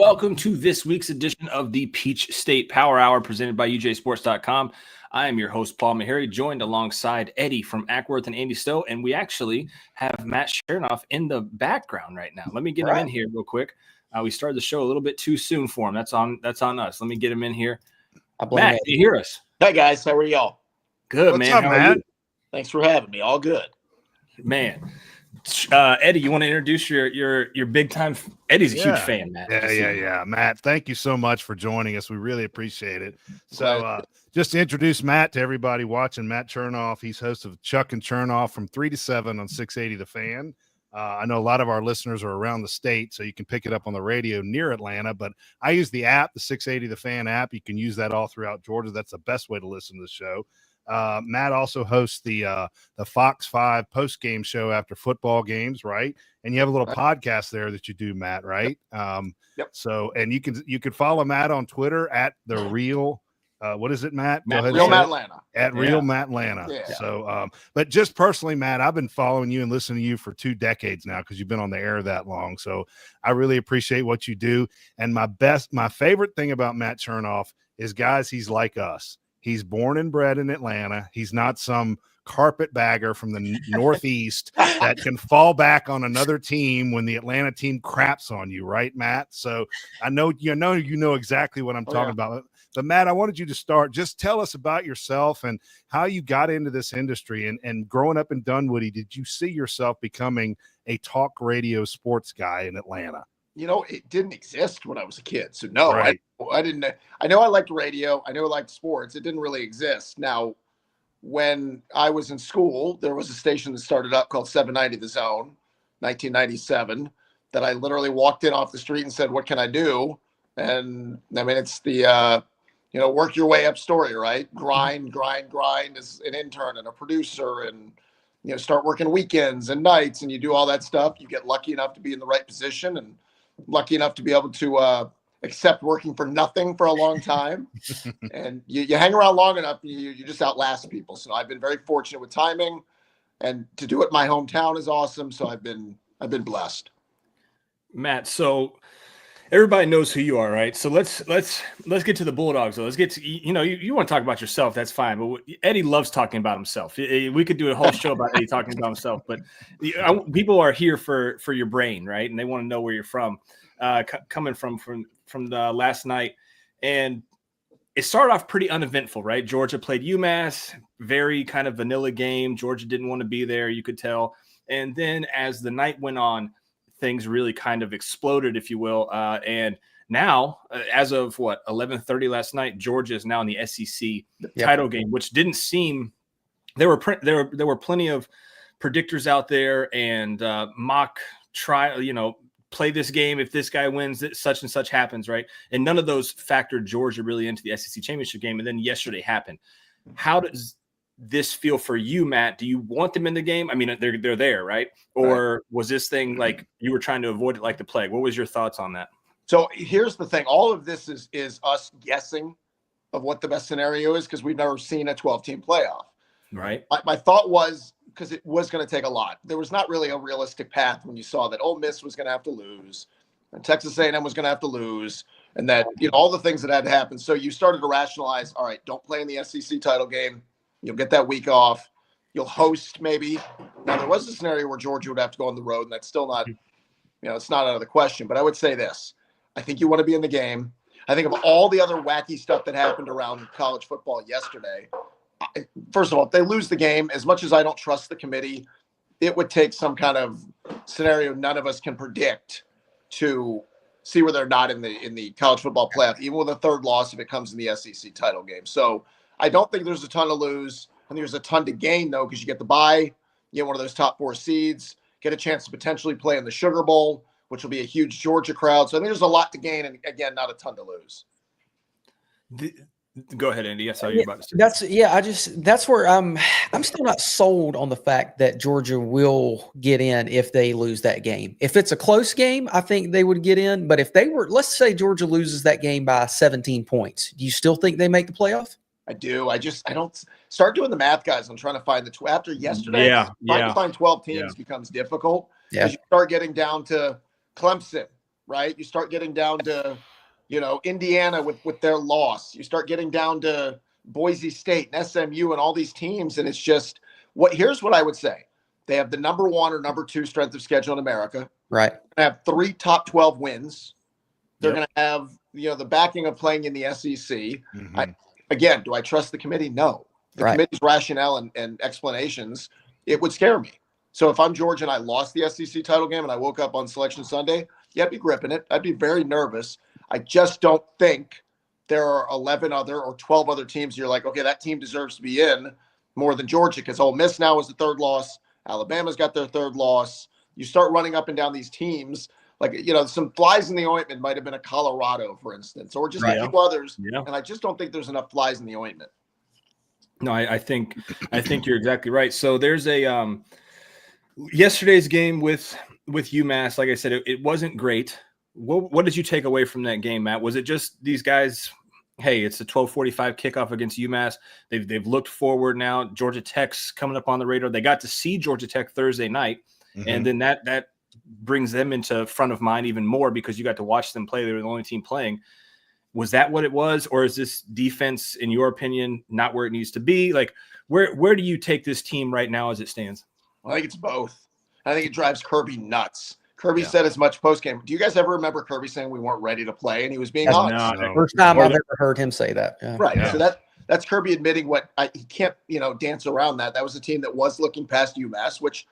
welcome to this week's edition of the Peach State Power Hour presented by UJSports.com. I am your host, Paul Maharry, joined alongside Eddie from Acworth and Andy Stowe, and we actually have Matt Chernoff in the background right now. Let me get him in here real quick. We started the show a little bit too soon for him. That's on us. Let me get him in here. Matt, can you hear us? Hi, guys. How are y'all? Good, What's man. up, How Matt? are you? Thanks for having me. All good. Man. Eddie, you want to introduce your big time? Eddie's a huge fan, Matt. Yeah. Matt, thank you so much for joining us. We really appreciate it. So just to introduce Matt to everybody watching, Matt Chernoff, he's host of Chuck and Chernoff from 3 to 7 on 680 The Fan. I know a lot of our listeners are around the state, so you can pick it up on the radio near Atlanta, but I use the app, the 680 The Fan app. You can use that all throughout Georgia. That's the best way to listen to the show. Matt also hosts the Fox 5 post-game show after football games, right? And you have a little podcast there that you do, Matt, right? Yep. So, and you can follow Matt on Twitter at the real. What is it, Matt? Real Matt Atlanta. At Real Matt Atlanta. Yeah. So, but just personally, Matt, I've been following you and listening to you for 2 decades now because you've been on the air that long. So I really appreciate what you do. And my favorite thing about Matt Chernoff is, guys, he's like us. He's born and bred in Atlanta. He's not some carpetbagger from the Northeast that can fall back on another team when the Atlanta team craps on you, right, Matt? So I know you know exactly what I'm talking about. But Matt, I wanted you to start. Just tell us about yourself and how you got into this industry. And growing up in Dunwoody, did you see yourself becoming a talk radio sports guy in Atlanta? You know, it didn't exist when I was a kid. So no, Right. I didn't. I know I liked radio. I know I liked sports. It didn't really exist. Now, when I was in school, there was a station that started up called 790 The Zone, 1997, that I literally walked in off the street and said, "What can I do?" And I mean, it's the, work your way up story, right? Grind as an intern and a producer and, start working weekends and nights and you do all that stuff. You get lucky enough to be in the right position and lucky enough to be able to accept working for nothing for a long time. And you hang around long enough, you just outlast people. So I've been very fortunate with timing, and to do it in my hometown is awesome. So I've been blessed. Matt, so everybody knows who you are, right? So let's get to the Bulldogs. Let's get to, you want to talk about yourself, that's fine. But Eddie loves talking about himself. We could do a whole show about Eddie talking about himself. But people are here for your brain, right? And they want to know where you're from, coming from the last night. And it started off pretty uneventful, right? Georgia played UMass, very kind of vanilla game. Georgia didn't want to be there, you could tell. And then as the night went on, things really kind of exploded, if you will. And now, as of 11:30 last night, Georgia is now in the SEC title game, which didn't seem. There were plenty of predictors out there and mock trial. Play this game. If this guy wins, such and such happens, right? And none of those factored Georgia really into the SEC championship game. And then yesterday happened. How does this feel for you, Matt? Do you want them in the game? I mean, they're there, right? Or was this thing like you were trying to avoid it like the plague? What was your thoughts on that? So here's the thing. All of this is us guessing of what the best scenario is because we've never seen a 12-team playoff. Right. My thought was, because it was going to take a lot. There was not really a realistic path when you saw that Ole Miss was going to have to lose and Texas A&M was going to have to lose and that, all the things that had to happen. So you started to rationalize, all right, don't play in the SEC title game. You'll get that week off. You'll host maybe. Now, there was a scenario where Georgia would have to go on the road, and that's still not, it's not out of the question. But I would say this. I think you want to be in the game. I think of all the other wacky stuff that happened around college football yesterday. First of all, if they lose the game, as much as I don't trust the committee, it would take some kind of scenario none of us can predict to see where they're not in the college football playoff, even with a third loss if it comes in the SEC title game. So I don't think there's a ton to lose. I think there's a ton to gain, though, because you get the bye, you get one of those top 4 seeds, get a chance to potentially play in the Sugar Bowl, which will be a huge Georgia crowd. So I think there's a lot to gain, and again, not a ton to lose. Go ahead, Andy. I saw you about to say. That's where I'm still not sold on the fact that Georgia will get in if they lose that game. If it's a close game, I think they would get in. But if let's say Georgia loses that game by 17 points, do you still think they make the playoff? I do. I don't start doing the math, guys. I'm trying to find after yesterday. Trying to find 12 teams becomes difficult. Yeah. As you start getting down to Clemson, right? You start getting down to, Indiana with their loss. You start getting down to Boise State and SMU and all these teams. And it's just here's what I would say. They have the number 1 or number 2 strength of schedule in America. Right. They have 3 top 12 wins. They're going to have, the backing of playing in the SEC. Mm-hmm. Again, do I trust the committee? No. The committee's rationale and explanations, it would scare me. So if I'm Georgia and I lost the SEC title game and I woke up on Selection Sunday, I'd be gripping it. I'd be very nervous. I just don't think there are 11 other or 12 other teams you're like, okay, that team deserves to be in more than Georgia, because Ole Miss now is the 3rd loss. Alabama's got their 3rd loss. You start running up and down these teams. Like, some flies in the ointment might have been a Colorado, for instance, or just a few others. Yeah. And I just don't think there's enough flies in the ointment. No, I think you're exactly right. So there's a yesterday's game with UMass. Like I said, it wasn't great. What did you take away from that game, Matt? Was it just these guys? Hey, it's a 12:45 kickoff against UMass. They've looked forward now. Georgia Tech's coming up on the radar. They got to see Georgia Tech Thursday night, and then that brings them into front of mind even more because you got to watch them play. They were the only team playing. Was that what it was, or is this defense, in your opinion, not where it needs to be? Like, where do you take this team right now as it stands? I think it's both. I think it drives Kirby nuts. Kirby said as much post-game. Do you guys ever remember Kirby saying we weren't ready to play, and he was being honest? No. First time I've ever heard him say that. Yeah. Right. Yeah. So that's Kirby admitting he can't, dance around that. That was a team that was looking past UMass, which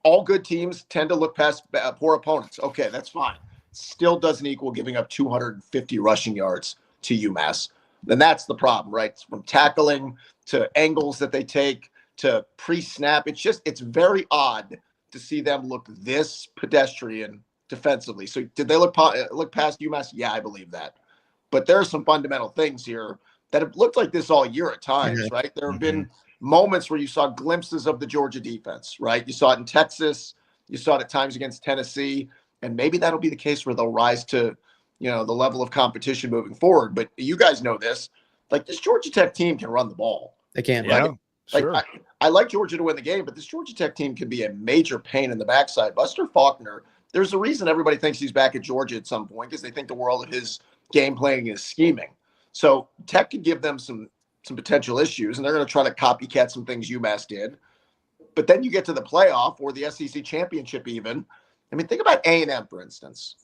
all good teams tend to look past poor opponents. Okay, that's fine. Still doesn't equal giving up 250 rushing yards to UMass. Then that's the problem, right? From tackling to angles that they take to pre-snap. It's very odd to see them look this pedestrian defensively. So did they look past UMass? Yeah, I believe that. But there are some fundamental things here that have looked like this all year at times, right? There have been moments where you saw glimpses of the Georgia defense, right? You saw it in Texas. You saw it at times against Tennessee. And maybe that'll be the case where they'll rise to, the level of competition moving forward. But you guys know this. Like, this Georgia Tech team can run the ball. They can. Yeah. Sure. I like Georgia to win the game, but this Georgia Tech team can be a major pain in the backside. Buster Faulkner, there's a reason everybody thinks he's back at Georgia at some point, because they think the world of his game planning is scheming. So Tech could give them some potential issues, and they're going to try to copycat some things UMass did. But then you get to the playoff or the SEC championship even. I mean, think about A&M, for instance.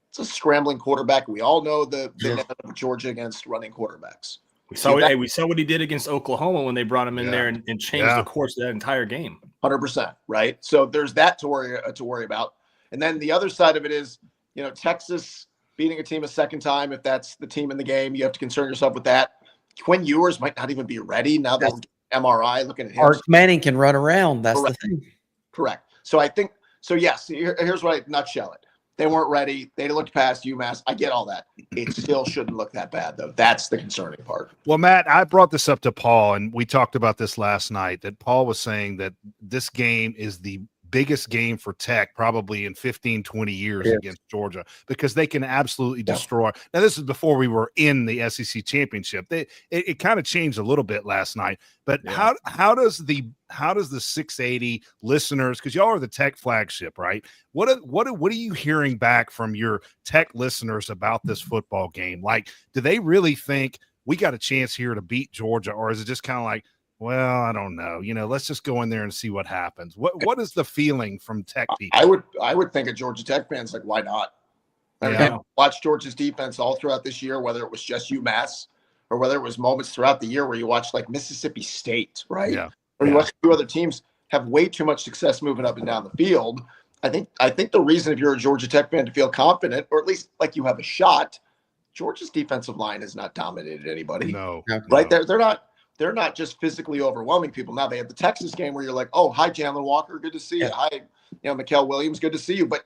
It's a scrambling quarterback. We all know the net of Georgia against running quarterbacks. We saw what he did against Oklahoma when they brought him in there and changed the course of that entire game. 100%, right? So there's that to worry about. And then the other side of it is, Texas beating a team a second time. If that's the team in the game, you have to concern yourself with that. Quinn Ewers might not even be ready now that MRI looking at him. Arch Manning can run around. That's the thing. Correct. So I think so. Yes. Here's what I nutshell it. They weren't ready. They looked past UMass. I get all that. It still shouldn't look that bad, though. That's the concerning part. Well, Matt, I brought this up to Paul, and we talked about this last night, that Paul was saying that this game is the biggest game for Tech probably in 15, 20 years against Georgia, because they can absolutely destroy. Now, this is before we were in the SEC championship. It kind of changed a little bit last night, but how does the 680 listeners, because y'all are the Tech flagship, right? What are you hearing back from your Tech listeners about this football game? Like, do they really think we got a chance here to beat Georgia, or is it just kind of like, well, I don't know. Let's just go in there and see what happens. What is the feeling from Tech people? I would think a Georgia Tech fans like, why not? I watch Georgia's defense all throughout this year, whether it was just UMass or whether it was moments throughout the year where you watch like Mississippi State, right? Yeah. Or you watch 2 other teams have way too much success moving up and down the field. I think the reason, if you're a Georgia Tech fan, to feel confident, or at least like you have a shot, Georgia's defensive line has not dominated anybody. No. Right? They're not just physically overwhelming people. Now they have the Texas game where you're like, oh, hi, Jalen Walker, good to see you. Hi, Mikael Williams, good to see you. But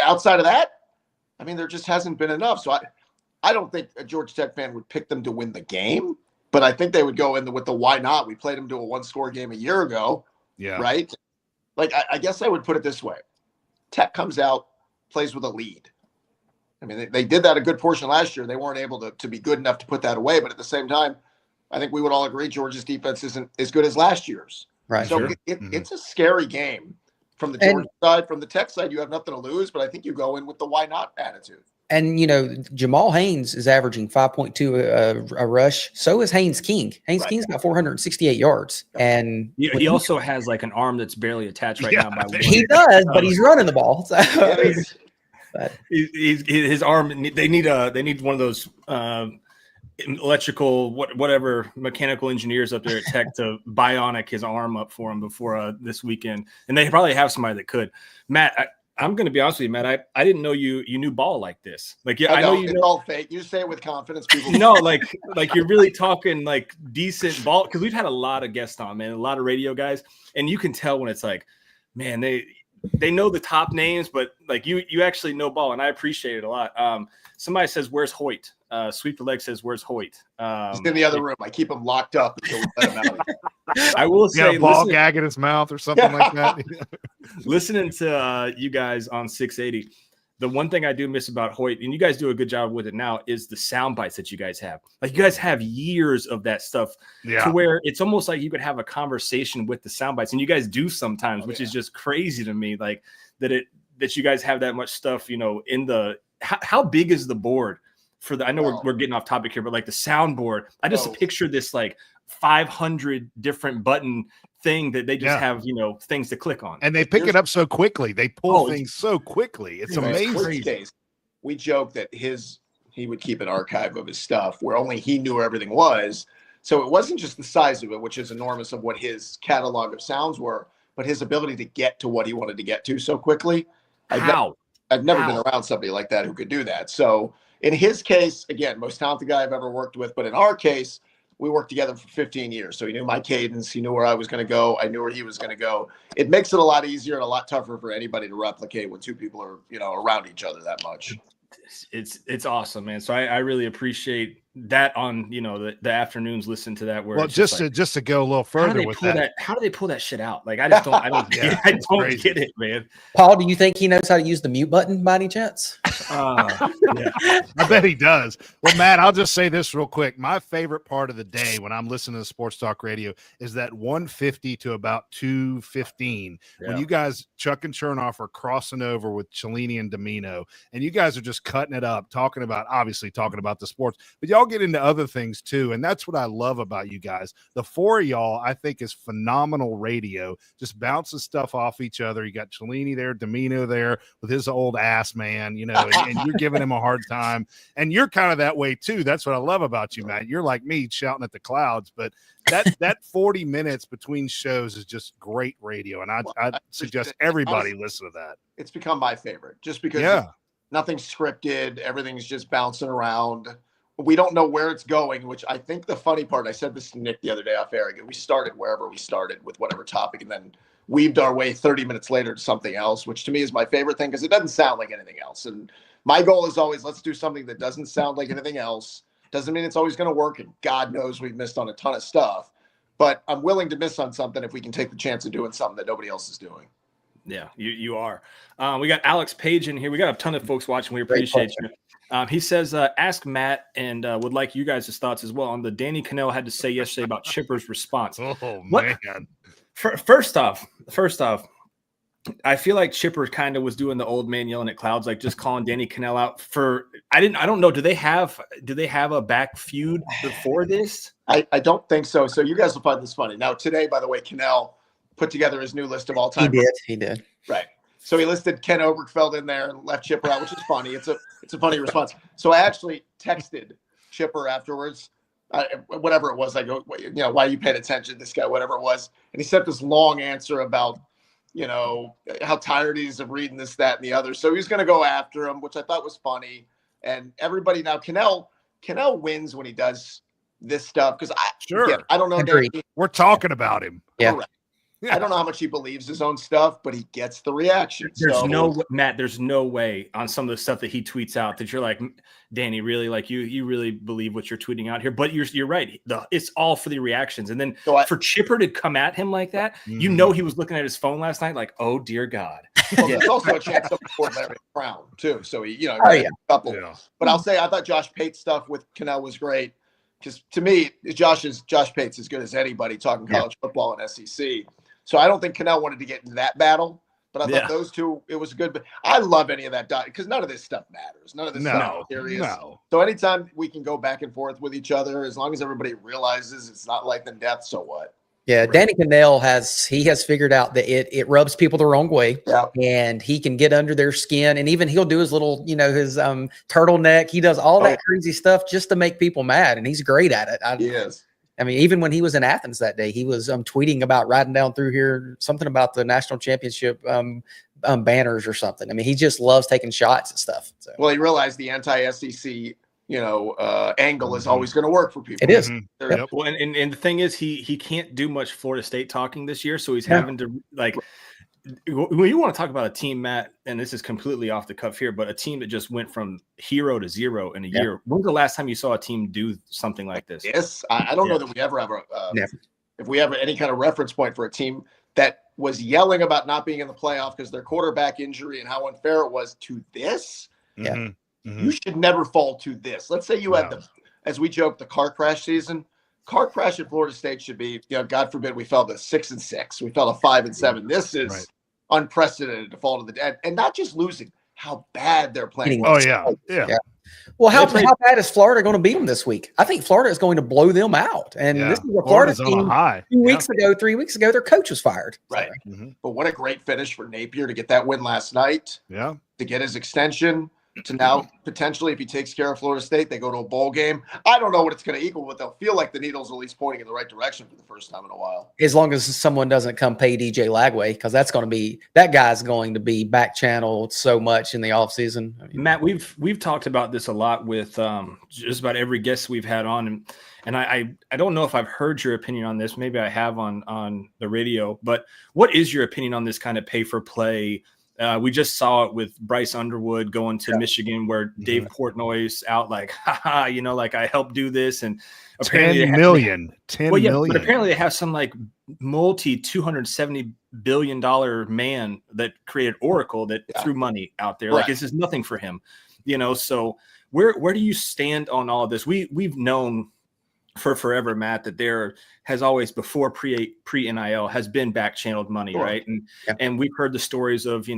outside of that, I mean, there just hasn't been enough. So I don't think a Georgia Tech fan would pick them to win the game, but I think they would go in with the why not. We played them to a 1-score game a year ago. Yeah. Right? Like, I guess I would put it this way. Tech comes out, plays with a lead. I mean, they did that a good portion last year. They weren't able to be good enough to put that away. But at the same time, I think we would all agree Georgia's defense isn't as good as last year's. Right. So it's a scary game. from the Georgia side. From the Tech side, you have nothing to lose, but I think you go in with the why not attitude. And, Jamal Haynes is averaging 5.2 a rush. So is Haynes King. Haynes King's got 468 yards. And he also has like an arm that's barely attached right now. He does, but he's running the ball. So, his arm. They need one of those electrical, whatever mechanical engineers up there at Tech to bionic his arm up for him before this weekend. And they probably have somebody that could. Matt, I'm going to be honest with you, Matt. I didn't know you knew ball like this. Like, I know you know. All fake. You say it with confidence. People no, like you're really talking like decent ball, because we've had a lot of guests on, man, a lot of radio guys, and you can tell when it's like, man, they know the top names, but like you actually know ball, and I appreciate it a lot. Somebody says, "Where's Hoyt?" Sweep the Leg says, "Where's Hoyt?" He's in the other room. I keep him locked up until we let him out. I will say, a ball gag in his mouth or something like that. Listening to you guys on 680, the one thing I do miss about Hoyt, and you guys do a good job with it now, is the sound bites that you guys have. Like, you guys have years of that stuff to where it's almost like you could have a conversation with the sound bites, and you guys do sometimes, which is just crazy to me. Like that you guys have that much stuff, in the. How big is the board for the? I know we're getting off topic here, but like the soundboard, I just picture this like 500 different button thing that they just have, things to click on. And they pick it up so quickly. They pull things so quickly. It's amazing. We joke that he would keep an archive of his stuff where only he knew where everything was. So it wasn't just the size of it, which is enormous, of what his catalog of sounds were, but his ability to get to what he wanted to get to so quickly. I've never been around somebody like that who could do that. So in his case, again, most talented guy I've ever worked with. But in our case, we worked together for 15 years. So he knew my cadence. He knew where I was going to go. I knew where he was going to go. It makes it a lot easier and a lot tougher for anybody to replicate when two people are, around each other that much. It's awesome, man. So I really appreciate that on, the afternoons, listen to that. Where just to go a little further with that. How do they pull that shit out? Like, I don't get it, man. Paul, do you think he knows how to use the mute button by any chance? I bet he does. Well, Matt, I'll just say this real quick. My favorite part of the day when I'm listening to sports talk radio is that 150 to about 215 when you guys, Chuck and Chernoff, are crossing over with Cellini and Domino, and you guys are just cutting it up, talking about the sports, but y'all get into other things too. And that's what I love about you guys. The four of y'all, I think, is phenomenal radio, just bounces stuff off each other. You got Cellini there, Domino there with his old ass, man, and you're giving him a hard time. And you're kind of that way too. That's what I love about you, Matt. You're like me, shouting at the clouds, but that 40 minutes between shows is just great radio. And I suggest everybody listen to that. It's become my favorite just because nothing's scripted. Everything's just bouncing around. We don't know where it's going, which I think the funny part, I said this to Nick the other day off air, we started wherever we started with whatever topic and then weaved our way 30 minutes later to something else, which to me is my favorite thing because it doesn't sound like anything else. And my goal is always, let's do something that doesn't sound like anything else. Doesn't mean it's always going to work. And God knows we've missed on a ton of stuff, but I'm willing to miss on something if we can take the chance of doing something that nobody else is doing. Yeah, you are. We got Alex Page in here. We got a ton of folks watching. We appreciate you. He says, ask Matt and would like you guys' thoughts as well on the Danny Cannell had to say yesterday about Chipper's response. Oh, man. First off, I feel like Chipper kind of was doing the old man yelling at clouds, like just calling Danny Cannell out for. I don't know. Do they have a back feud before this? I don't think so. So you guys will find this funny. Now today, by the way, Cannell put together his new list of all time. He did. Right. So he listed Ken Obergefell in there and left Chipper out, which is funny. It's a funny response. So I actually texted Chipper afterwards, whatever it was. I go, why are you paying attention to this guy, whatever it was. And he sent this long answer about, how tired he is of reading this, that, and the other. So he's going to go after him, which I thought was funny. And everybody now, Cannell wins when he does this stuff. Because I don't know. We're talking about him. Yeah. Correct. Yeah. I don't know how much he believes his own stuff, but he gets the reaction. There's no way on some of the stuff that he tweets out that you're like, Danny, really, like you really believe what you're tweeting out here. But you're right. It's all for the reactions. And then for Chipper to come at him like that, he was looking at his phone last night like, oh dear God. Well, there's also a chance of Larry Brown too. So a couple. Yeah. But I'll say I thought Josh Pate's stuff with Cannell was great. Because to me, Josh Pate's as good as anybody talking college football and SEC. So I don't think Cannell wanted to get into that battle, But I Yeah. thought those two, it was good. But I love any of that because none of this stuff matters. None of this stuff is serious. No. So anytime we can go back and forth with each other, as long as everybody realizes it's not life and death, so what? Yeah, Danny Cannell has figured out that it rubs people the wrong way, and he can get under their skin, and even he'll do his little, his turtleneck. He does all that crazy stuff just to make people mad, and he's great at it. He is. I mean, even when he was in Athens that day, he was tweeting about riding down through here, something about the national championship banners or something. I mean, he just loves taking shots and stuff. So. Well, he realized the anti-SEC angle is always going to work for people. It is. Yep. Well, and the thing is, he can't do much Florida State talking this year, so he's having to when you want to talk about a team, Matt, and this is completely off the cuff here, but a team that just went from hero to zero in a year. When was the last time you saw a team do something like this? Yes, I don't know that we ever have if we have any kind of reference point for a team that was yelling about not being in the playoff because their quarterback injury and how unfair it was to this. Yeah. Mm-hmm. You should never fall to this. Let's say you had as we joke, the car crash season. Car crash at Florida State should be, God forbid we fell to 6-6. We fell to 5-7. This is unprecedented to fall to the dead, and not just losing, how bad they're playing. Oh yeah. Well, how bad is Florida going to beat them this week? I think Florida is going to blow them out. And this is a Florida team. 3 weeks ago, their coach was fired. Right. Mm-hmm. But what a great finish for Napier to get that win last night. Yeah. To get his extension. To now potentially, if he takes care of Florida State, they go to a bowl game. I don't know what it's going to equal, but they'll feel like the needle's at least pointing in the right direction for the first time in a while. As long as someone doesn't come pay DJ Lagway, because that guy's going to be back channeled so much in the offseason. Matt, we've talked about this a lot with just about every guest we've had on, and I don't know if I've heard your opinion on this. Maybe I have on the radio, but what is your opinion on this kind of pay for play? We just saw it with Bryce Underwood going to Michigan, where Dave Portnoy's out like, like I helped do this, and apparently $10 million. But apparently they have some like $270 billion man that created Oracle that threw money out there. Like this is nothing for him, So where do you stand on all of this? We've known for forever, Matt, that there has always before pre NIL has been back channeled money, right? And we've heard the stories of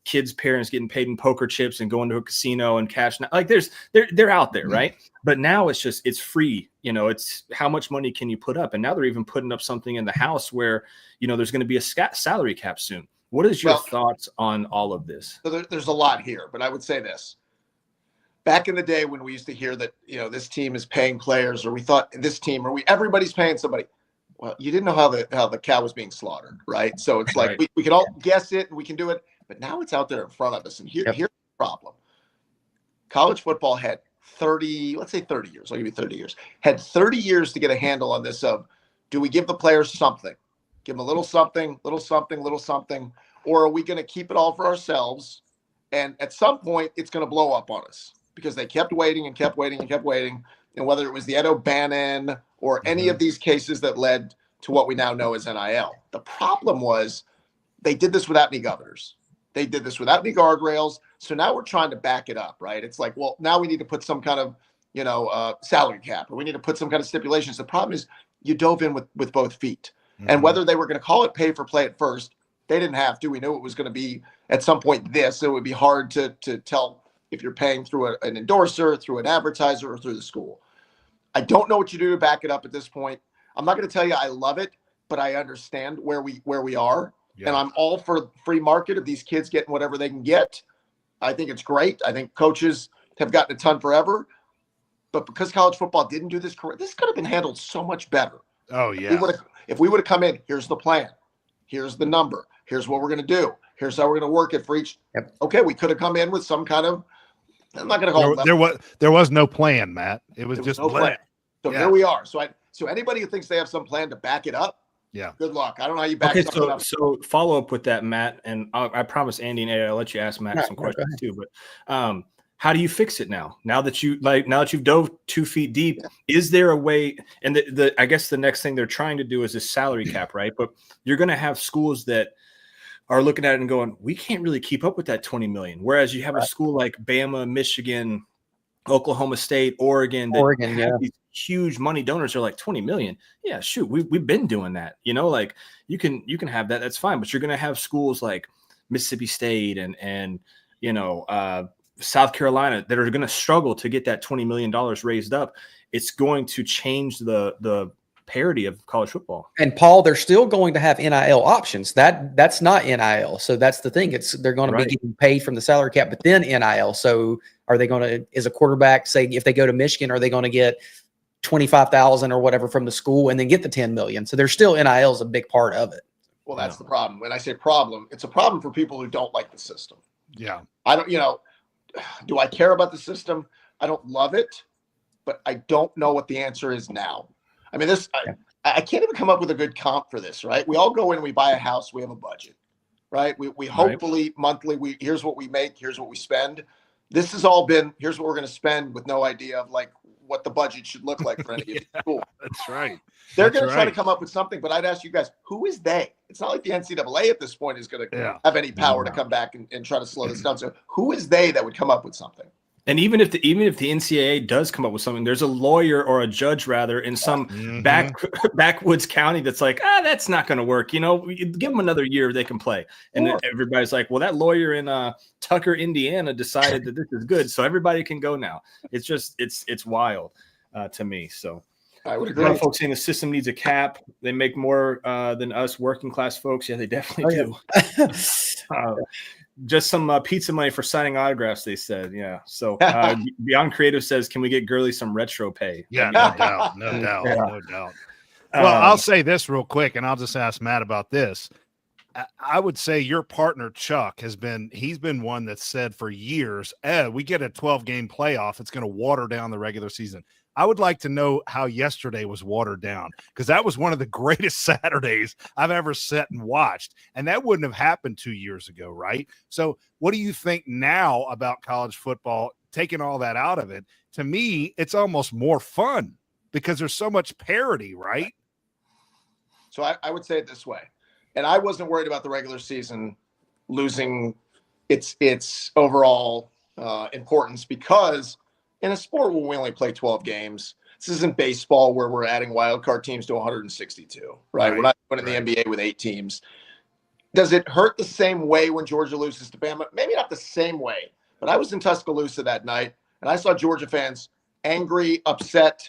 kids' parents getting paid in poker chips and going to a casino and cash. Like they're out there, right? But now it's free. It's how much money can you put up? And now they're even putting up something in the house where there's going to be a salary cap soon. What is your thoughts on all of this? So there's a lot here, but I would say this. Back in the day when we used to hear that, this team is paying players, or we thought this team, or everybody's paying somebody. Well, you didn't know how the cow was being slaughtered, right? So it's like we can all guess it and we can do it, but now it's out there in front of us. And here's the problem. College football had 30 years. I'll give you 30 years. Had 30 years to get a handle on this of, do we give the players something? Give them a little something, or are we going to keep it all for ourselves? And at some point, it's going to blow up on us. Because they kept waiting and kept waiting and kept waiting. And whether it was the Ed O'Bannon or any of these cases that led to what we now know as NIL. The problem was they did this without any governors. They did this without any guardrails. So now we're trying to back it up, right? It's like, well, now we need to put some kind of, salary cap, or we need to put some kind of stipulations. The problem is you dove in with both feet. And whether they were going to call it pay for play at first, they didn't have to. We knew it was going to be at some point this. So it would be hard to tell if you're paying through an endorser, through an advertiser, or through the school. I don't know what you do to back it up at this point. I'm not going to tell you I love it, but I understand where we are. Yeah. And I'm all for free market of these kids getting whatever they can get. I think it's great. I think coaches have gotten a ton forever. But because college football didn't do this correct, this could have been handled so much better. Oh, yeah. If we would have come in, here's the plan. Here's the number. Here's what we're going to do. Here's how we're going to work it for each. Yep. Okay, we could have come in with some kind of, I'm not going to call it. There was no plan, Matt. It was just no plan. So here we are. So anybody who thinks they have some plan to back it up, good luck. I don't know how you back it up. So follow up with that, Matt, and I promise Andy and Eddie, I'll let you ask Matt some questions too. But how do you fix it now? Now that you've dove 2 feet deep, is there a way? And I guess the next thing they're trying to do is this salary cap, right? But you're going to have schools that are looking at it and going, we can't really keep up with that 20 million. Whereas you have a school like Bama, Michigan, Oklahoma State, Oregon, these huge money donors are like 20 million. Yeah, shoot, we've been doing that. Like you can have that. That's fine. But you're going to have schools like Mississippi State and South Carolina that are going to struggle to get that $20 million raised up, it's going to change the parity of college football. And Paul, they're still going to have NIL options. That's not NIL. So that's the thing. They're going to be getting paid from the salary cap, but then NIL. So are they going to, as a quarterback, say if they go to Michigan, are they going to get 25,000 or whatever from the school and then get the 10 million? So there's still NIL is a big part of it. Well, that's the problem. When I say problem, it's a problem for people who don't like the system. Yeah. I don't, do I care about the system? I don't love it, but I don't know what the answer is now. I mean, I can't even come up with a good comp for this, right? We all go in, we buy a house, we have a budget, right? We hopefully monthly, here's what we make, here's what we spend. This has all been, here's what we're going to spend with no idea of like what the budget should look like for any given school. That's right. They're going to try to come up with something, but I'd ask you guys, who is they? It's not like the NCAA at this point is going to have any power to come back and try to slow this down. So who is they that would come up with something? And even if the NCAA does come up with something, there's a lawyer or a judge rather in some backwoods county that's like, that's not going to work. Give them another year, they can play. And then everybody's like, well, that lawyer in Tucker, Indiana decided that this is good, so everybody can go now. It's just it's wild to me. So I would agree. A lot of folks saying the system needs a cap. They make more than us working class folks. Yeah, they definitely do. Just some pizza money for signing autographs, they said. Yeah. So Beyond Creative says, can we get Gurley some retro pay? Yeah, no doubt. No doubt. Well, I'll say this real quick, and I'll just ask Matt about this. I would say your partner, Chuck, he's been one that said for years, we get a 12-game playoff, it's going to water down the regular season. I would like to know how yesterday was watered down, because that was one of the greatest Saturdays I've ever sat and watched. And that wouldn't have happened 2 years ago, right? So what do you think now about college football, taking all that out of it? To me, it's almost more fun because there's so much parity, right? So I would say it this way. And I wasn't worried about the regular season losing its overall importance, because in a sport where we only play 12 games, this isn't baseball where we're adding wildcard teams to 162, right? We're not putting the NBA with 8 teams. Does it hurt the same way when Georgia loses to Bama? Maybe not the same way, but I was in Tuscaloosa that night, and I saw Georgia fans angry, upset,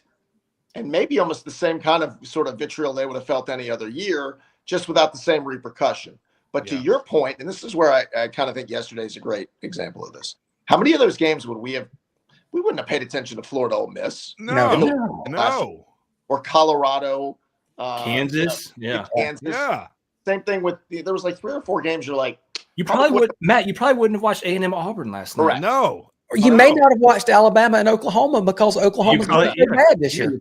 and maybe almost the same kind of sort of vitriol they would have felt any other year, just without the same repercussion. But to your point, and this is where I kind of think yesterday's a great example of this. How many of those games would we wouldn't have paid attention to Florida Ole Miss. No. Or Colorado. Kansas. Kansas. Yeah. Same thing with, there was like 3 or 4 games you're like. You probably wouldn't have watched A&M Auburn last night. Correct. No. You may not have watched Alabama and Oklahoma because Oklahoma's bad this year.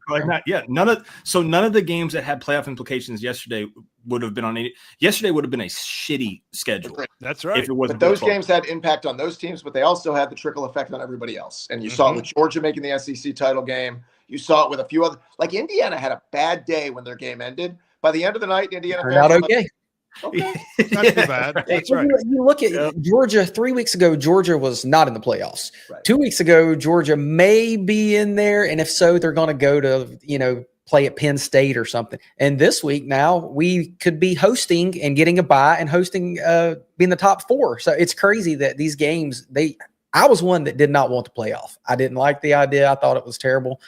None of the games that had playoff implications yesterday would have been yesterday would have been a shitty schedule. That's right. If it wasn't but those games had impact on those teams, but they also had the trickle effect on everybody else. And you saw it with Georgia making the SEC title game. You saw it with a few other, like Indiana had a bad day when their game ended. By the end of the night, Indiana turned out okay. Okay. Not too bad. That's right. You look at Georgia 3 weeks ago, Georgia was not in the playoffs. Right. 2 weeks ago, Georgia may be in there. And if so, they're going to go to, play at Penn State or something. And this week now, we could be hosting and getting a bye and hosting, being the top 4. So it's crazy that these games, I was one that did not want the playoff. I didn't like the idea. I thought it was terrible.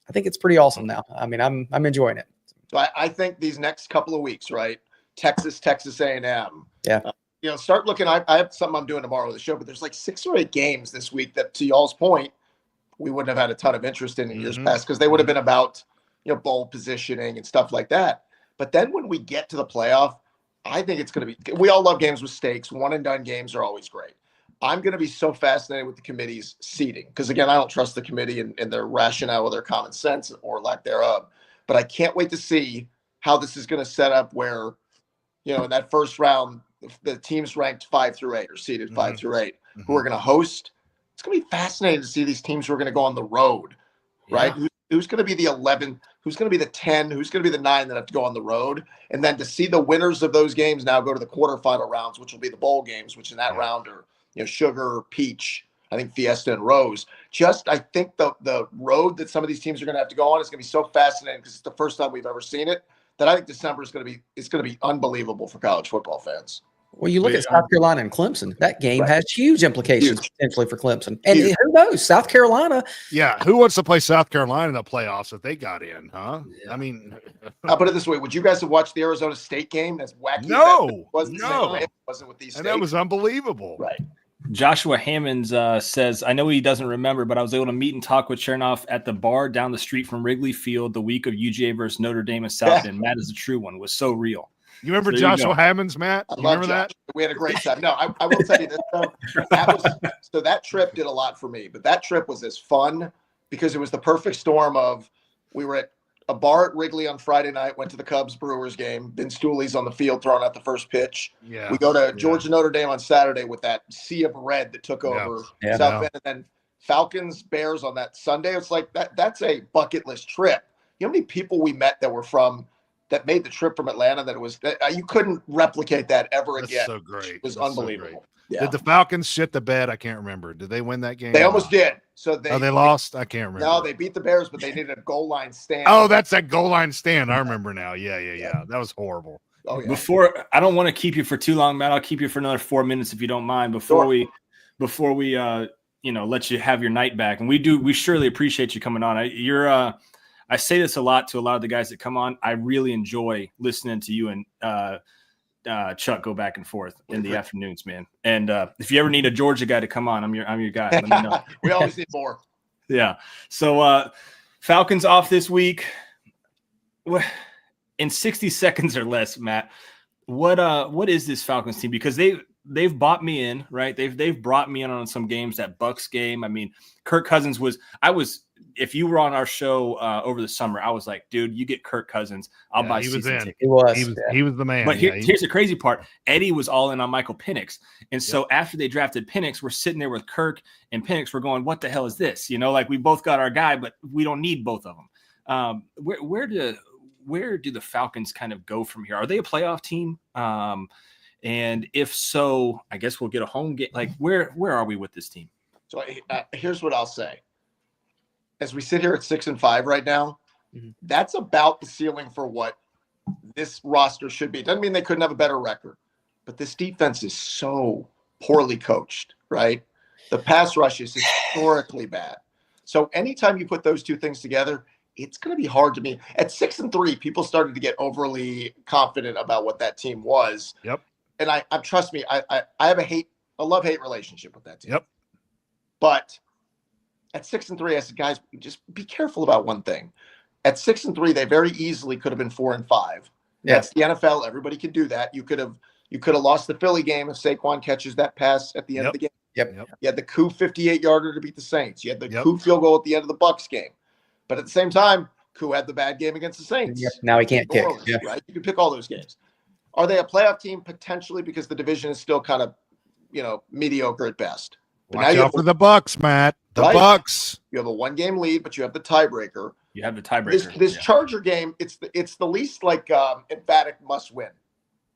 I think it's pretty awesome now. I mean, I'm enjoying it. So I think these next couple of weeks, right? Texas A&M. Yeah. Start looking. I have something I'm doing tomorrow with the show, but there's like 6 or 8 games this week that, to y'all's point, we wouldn't have had a ton of interest in years past, because they would have been about, bowl positioning and stuff like that. But then when we get to the playoff, I think it's going to be, we all love games with stakes. One and done games are always great. I'm going to be so fascinated with the committee's seating, because again, I don't trust the committee and their rationale or their common sense or lack thereof. But I can't wait to see how this is going to set up where, in that first round, the teams ranked 5 through 8 or seeded 5 through 8 who are going to host. It's going to be fascinating to see these teams who are going to go on the road, right? Who's going to be the 11? Who's going to be the 10? Who's going to be the 9 that have to go on the road? And then to see the winners of those games now go to the quarterfinal rounds, which will be the bowl games, which in that round are, Sugar, Peach, I think Fiesta and Rose. I think the road that some of these teams are going to have to go on is going to be so fascinating, because it's the first time we've ever seen it, that I think December is going to be unbelievable for college football fans. Well, you look at South Carolina and Clemson. That game has huge implications potentially for Clemson. And who knows? South Carolina. Yeah, who wants to play South Carolina in the playoffs if they got in, huh? Yeah. I mean, I'll put it this way: would you guys have watched the Arizona State game? As wacky No, as that was, no. it wasn't with these. And that was unbelievable. Right. Joshua Hammonds says, I know he doesn't remember, but I was able to meet and talk with Chernoff at the bar down the street from Wrigley Field the week of UGA versus Notre Dame and South Bend. Matt is a true one. It was so real. You remember Joshua Hammonds, Matt? I You love remember that? We had a great time. No, I will tell you this though. That trip did a lot for me, but that trip was as fun because it was the perfect storm of we were at a bar at Wrigley on Friday night, went to the Cubs Brewers game. Ben Stooley's on the field throwing out the first pitch. Yeah. We go to Georgia Notre Dame on Saturday with that sea of red that took over South Bend, and then Falcons Bears on that Sunday. It's like that's a bucket list trip. You know how many people we met that made the trip from Atlanta that it was you couldn't replicate that ever again. That's so great. It was That's unbelievable. So yeah. Did the Falcons shit the bed? I can't remember. Did they win that game? They almost did. So they lost? I can't remember. No, they beat the Bears, but they needed a goal line stand. Oh, that's that goal line stand. I remember now. Yeah. That was horrible. Oh, yeah. Before, I don't want to keep you for too long, Matt. I'll keep you for another 4 minutes if you don't mind. Before we let you have your night back. And we surely appreciate you coming on. I say this a lot to a lot of the guys that come on. I really enjoy listening to you and Chuck go back and forth in the afternoons, man. And if you ever need a Georgia guy to come on, I'm your guy. Let me know. We always need more. Yeah. So Falcons off this week. In 60 seconds or less, Matt, what is this Falcons team? Because they've bought me in, right? They've brought me in on some games. That Bucks game. I mean, Kirk Cousins if you were on our show over the summer, I was like, dude, you get Kirk Cousins, I'll buy season tickets. He was the man. But here's the crazy part. Eddie was all in on Michael Penix. And so after they drafted Penix, we're sitting there with Kirk and Penix. We're going, what the hell is this? Like we both got our guy, but we don't need both of them. Where do the Falcons kind of go from here? Are they a playoff team? And if so, I guess we'll get a home game. Like where are we with this team? So here's what I'll say. As we sit here at 6-5 right now, that's about the ceiling for what this roster should be. It doesn't mean they couldn't have a better record, but this defense is so poorly coached, right? The pass rush is historically bad. So anytime you put those two things together, it's going to be hard to me. At 6-3, people started to get overly confident about what that team was. Yep. And I trust me, I have a love-hate relationship with that team. Yep. But at 6-3, I said, guys, just be careful about one thing. At 6-3, they very easily could have been 4-5. That's the NFL. Everybody can do that. You could have lost the Philly game if Saquon catches that pass at the end of the game. Yep. You had the coup 58-yarder to beat the Saints. You had the coup field goal at the end of the Bucks game. But at the same time, Coup had the bad game against the Saints. Yep. Now he can't kick. Right? You can pick all those games. Are they a playoff team? Potentially, because the division is still kind of, mediocre at best. But Watch out for the Bucks, Matt. The Bucks. You have a 1-game lead, but you have the tiebreaker. You have the tiebreaker. This Charger game, it's the least emphatic must win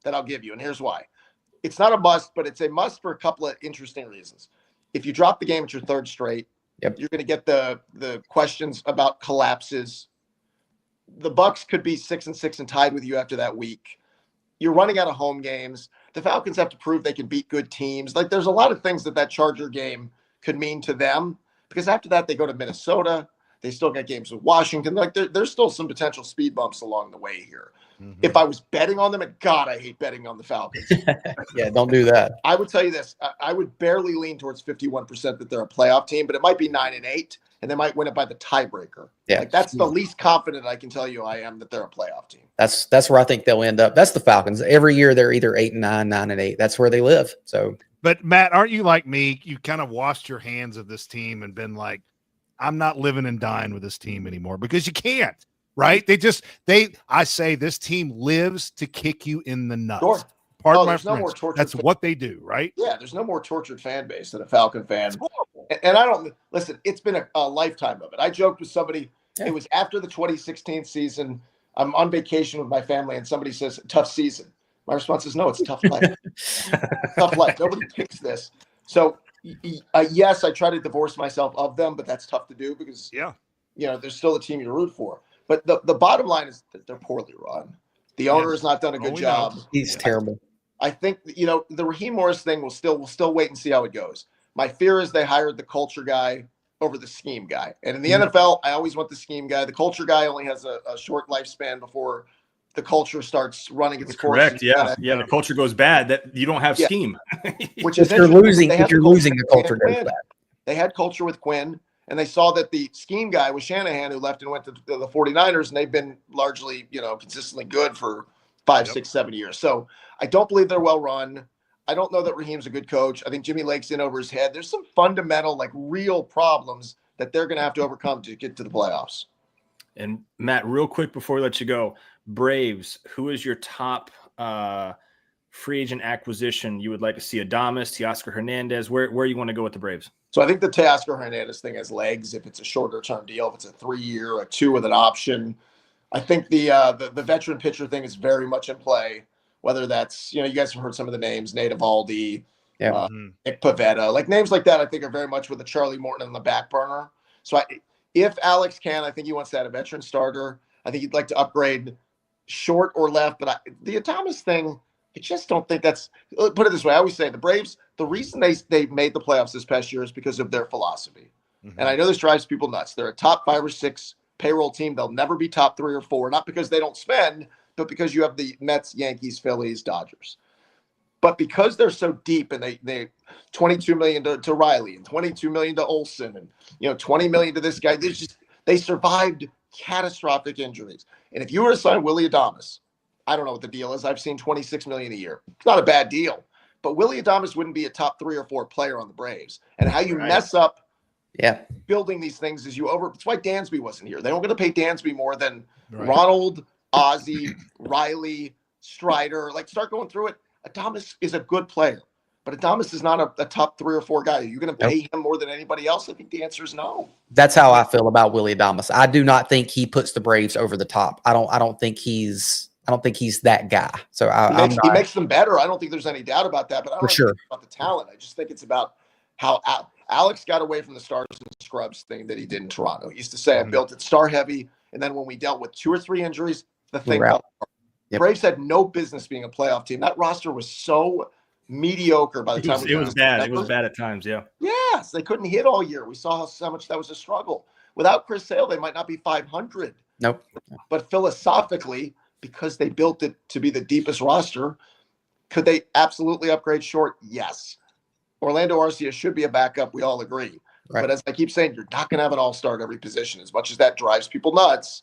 that I'll give you, and here's why. It's not a must, but it's a must for a couple of interesting reasons. If you drop the game at your third straight, you're going to get the questions about collapses. The Bucks could be 6-6 and tied with you after that week. You're running out of home games. The Falcons have to prove they can beat good teams. Like there's a lot of things that Charger game could mean to them, because after that they go to Minnesota. They still got games with Washington. Like there's still some potential speed bumps along the way here. Mm-hmm. If I was betting on them, and God, I hate betting on the Falcons. Yeah, don't do that. I would tell you this. I would barely lean towards 51% that they're a playoff team, but it might be 9-8, and they might win it by the tiebreaker. Yeah. Like that's the least confident I can tell you I am that they're a playoff team. That's where I think they'll end up. That's the Falcons. Every year they're either 8-9, 9-8. That's where they live. So, but Matt, aren't you like me? You kind of washed your hands of this team and been like, I'm not living and dying with this team anymore, because you can't. Right? I say this team lives to kick you in the nuts. Sure. Pardon my French. That's what they do, right? Yeah, there's no more tortured fan base than a Falcon fan. And I don't listen, it's been a lifetime of it. I joked with somebody, it was after the 2016 season. I'm on vacation with my family, and somebody says, tough season. My response is, no, it's tough life. Tough life. Nobody picks this. So, yes, I try to divorce myself of them, but that's tough to do because, there's still a team you root for. But the bottom line is that they're poorly run. The owner has not done a good job. He's terrible. I think, the Raheem Morris thing we'll still wait and see how it goes. My fear is they hired the culture guy over the scheme guy. And in the NFL, I always want the scheme guy. The culture guy only has a short lifespan before the culture starts running its course. Correct. Yeah. Yeah. The culture goes bad. That you don't have scheme. Which if is you're losing, the culture goes bad. They had culture with Quinn, and they saw that the scheme guy was Shanahan, who left and went to the 49ers, and they've been largely, consistently good for 5, 6, 7 years. So I don't believe they're well run. I don't know that Raheem's a good coach. I think Jimmy Lake's in over his head. There's some fundamental, real problems that they're going to have to overcome to get to the playoffs. And Matt, real quick before we let you go, Braves, who is your top free agent acquisition you would like to see? Adames, Teoscar Hernandez, where you want to go with the Braves? So I think the Teoscar Hernandez thing has legs if it's a shorter term deal, if it's a 3-year, a 2 with an option. I think the veteran pitcher thing is very much in play. Whether that's, you guys have heard some of the names, Nate Eovaldi, Nick Pivetta, names like that, I think are very much with the Charlie Morton on the back burner. So if Alex can, I think he wants to add a veteran starter. I think he'd like to upgrade short or left. But the Adames thing, I just don't think that's – put it this way. I always say the Braves, the reason they made the playoffs this past year is because of their philosophy. Mm-hmm. And I know this drives people nuts. They're a top 5 or 6 payroll team. They'll never be top 3 or 4, not because they don't spend – but because you have the Mets, Yankees, Phillies, Dodgers. But because they're so deep and they $22 million to Riley and $22 million to Olsen and $20 million to this guy, they survived catastrophic injuries. And if you were to sign Willy Adames, I don't know what the deal is. I've seen $26 million a year. It's not a bad deal. But Willy Adames wouldn't be a top 3 or 4 player on the Braves. And how you mess up building these things is that's why Dansby wasn't here. They weren't going to pay Dansby more than Ronald, Ozzie, Riley, Strider, start going through it. Adames is a good player, but Adames is not a top 3 or 4 guy. Are you going to pay him more than anybody else? I think the answer is no. That's how I feel about Willy Adames. I do not think he puts the Braves over the top. I don't think he's that guy. So he makes them better. I don't think there's any doubt about that. But I don't think it's about the talent. I just think it's about how Alex got away from the stars and scrubs thing that he did in Toronto. He used to say, I built it star heavy. And then when we dealt with 2 or 3 injuries, the thing fell apart. Braves had no business being a playoff team. That roster was so mediocre by the time it was bad. It was bad at times, yeah. Yes, they couldn't hit all year. We saw how much that was a struggle. Without Chris Sale, they might not be 500. Nope. But philosophically, because they built it to be the deepest roster, could they absolutely upgrade short? Yes. Orlando Arcia should be a backup. We all agree. Right. But as I keep saying, you're not going to have an all-star at every position, as much as that drives people nuts.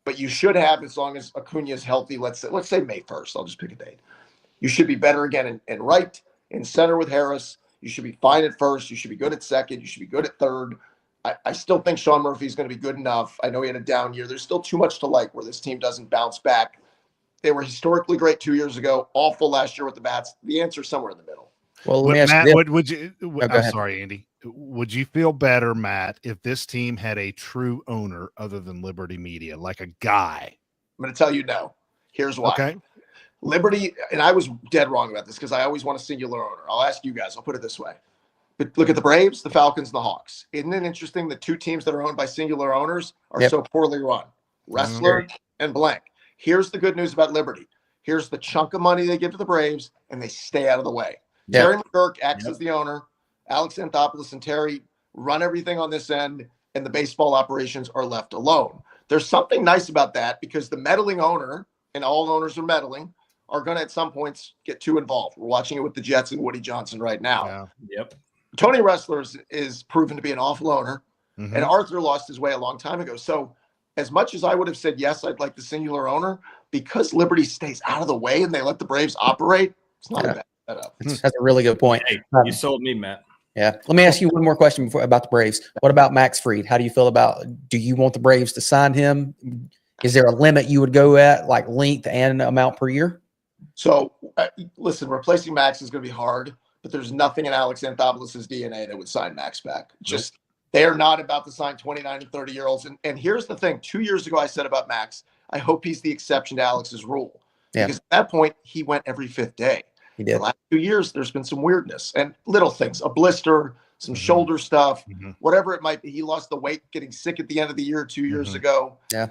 But you should have, as long as Acuna is healthy, let's say May 1st. I'll just pick a date. You should be better again in right, in center with Harris. You should be fine at first. You should be good at second. You should be good at third. I still think Sean Murphy is going to be good enough. I know he had a down year. There's still too much to like where this team doesn't bounce back. They were historically great 2 years ago, awful last year with the bats. The answer is somewhere in the middle. Well, Matt, would you? I'm sorry, Andy. Would you feel better, Matt, if this team had a true owner other than Liberty Media, like a guy? I'm going to tell you no. Here's why. Okay. Liberty, and I was dead wrong about this because I always want a singular owner. I'll ask you guys. I'll put it this way. But look at the Braves, the Falcons, and the Hawks. Isn't it interesting that 2 teams that are owned by singular owners are so poorly run? Wrestler and blank. Here's the good news about Liberty. Here's the chunk of money they give to the Braves, and they stay out of the way. Yep. Terry McGurk acts as the owner. Alex Anthopoulos and Terry run everything on this end, and the baseball operations are left alone. There's something nice about that because the meddling owner, and all owners are meddling, are going to at some points get too involved. We're watching it with the Jets and Woody Johnson right now. Yeah. Yep. Tony Ressler is proven to be an awful owner, and Arthur lost his way a long time ago. So as much as I would have said, yes, I'd like the singular owner, because Liberty stays out of the way and they let the Braves operate, it's not a bad setup. That's a really good point. Hey, you sold me, Matt. Yeah. Let me ask you one more question about the Braves. What about Max Fried? How do you feel about, do you want the Braves to sign him? Is there a limit you would go at, like length and amount per year? So, listen, replacing Max is going to be hard, but there's nothing in Alex Anthopoulos' DNA that would sign Max back. Just, they are not about to sign 29 and 30-year-olds. And here's the thing. 2 years ago, I said about Max, I hope he's the exception to Alex's rule. Yeah. Because at that point, he went every 5th day. He did. The last 2 years, there's been some weirdness and little things, a blister, some shoulder stuff, whatever it might be. He lost the weight getting sick at the end of the year 2 years ago. Yeah.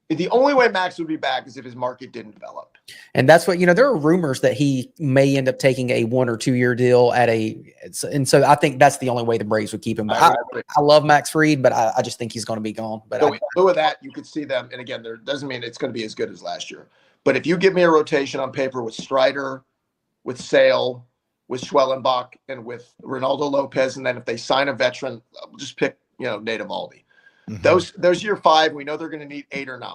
The only way Max would be back is if his market didn't develop. And that's what, there are rumors that he may end up taking a 1 or 2 year deal and so I think that's the only way the Braves would keep him. But I love Max Fried, but I just think he's going to be gone. But so in lieu of that, you could see them. And again, there doesn't mean it's going to be as good as last year. But if you give me a rotation on paper with Strider, with Sale, with Schwellenbach, and with Ronaldo Lopez, and then if they sign a veteran, I'll just pick, Nate Eovaldi. Mm-hmm. Those year 5, we know they're going to need 8 or 9.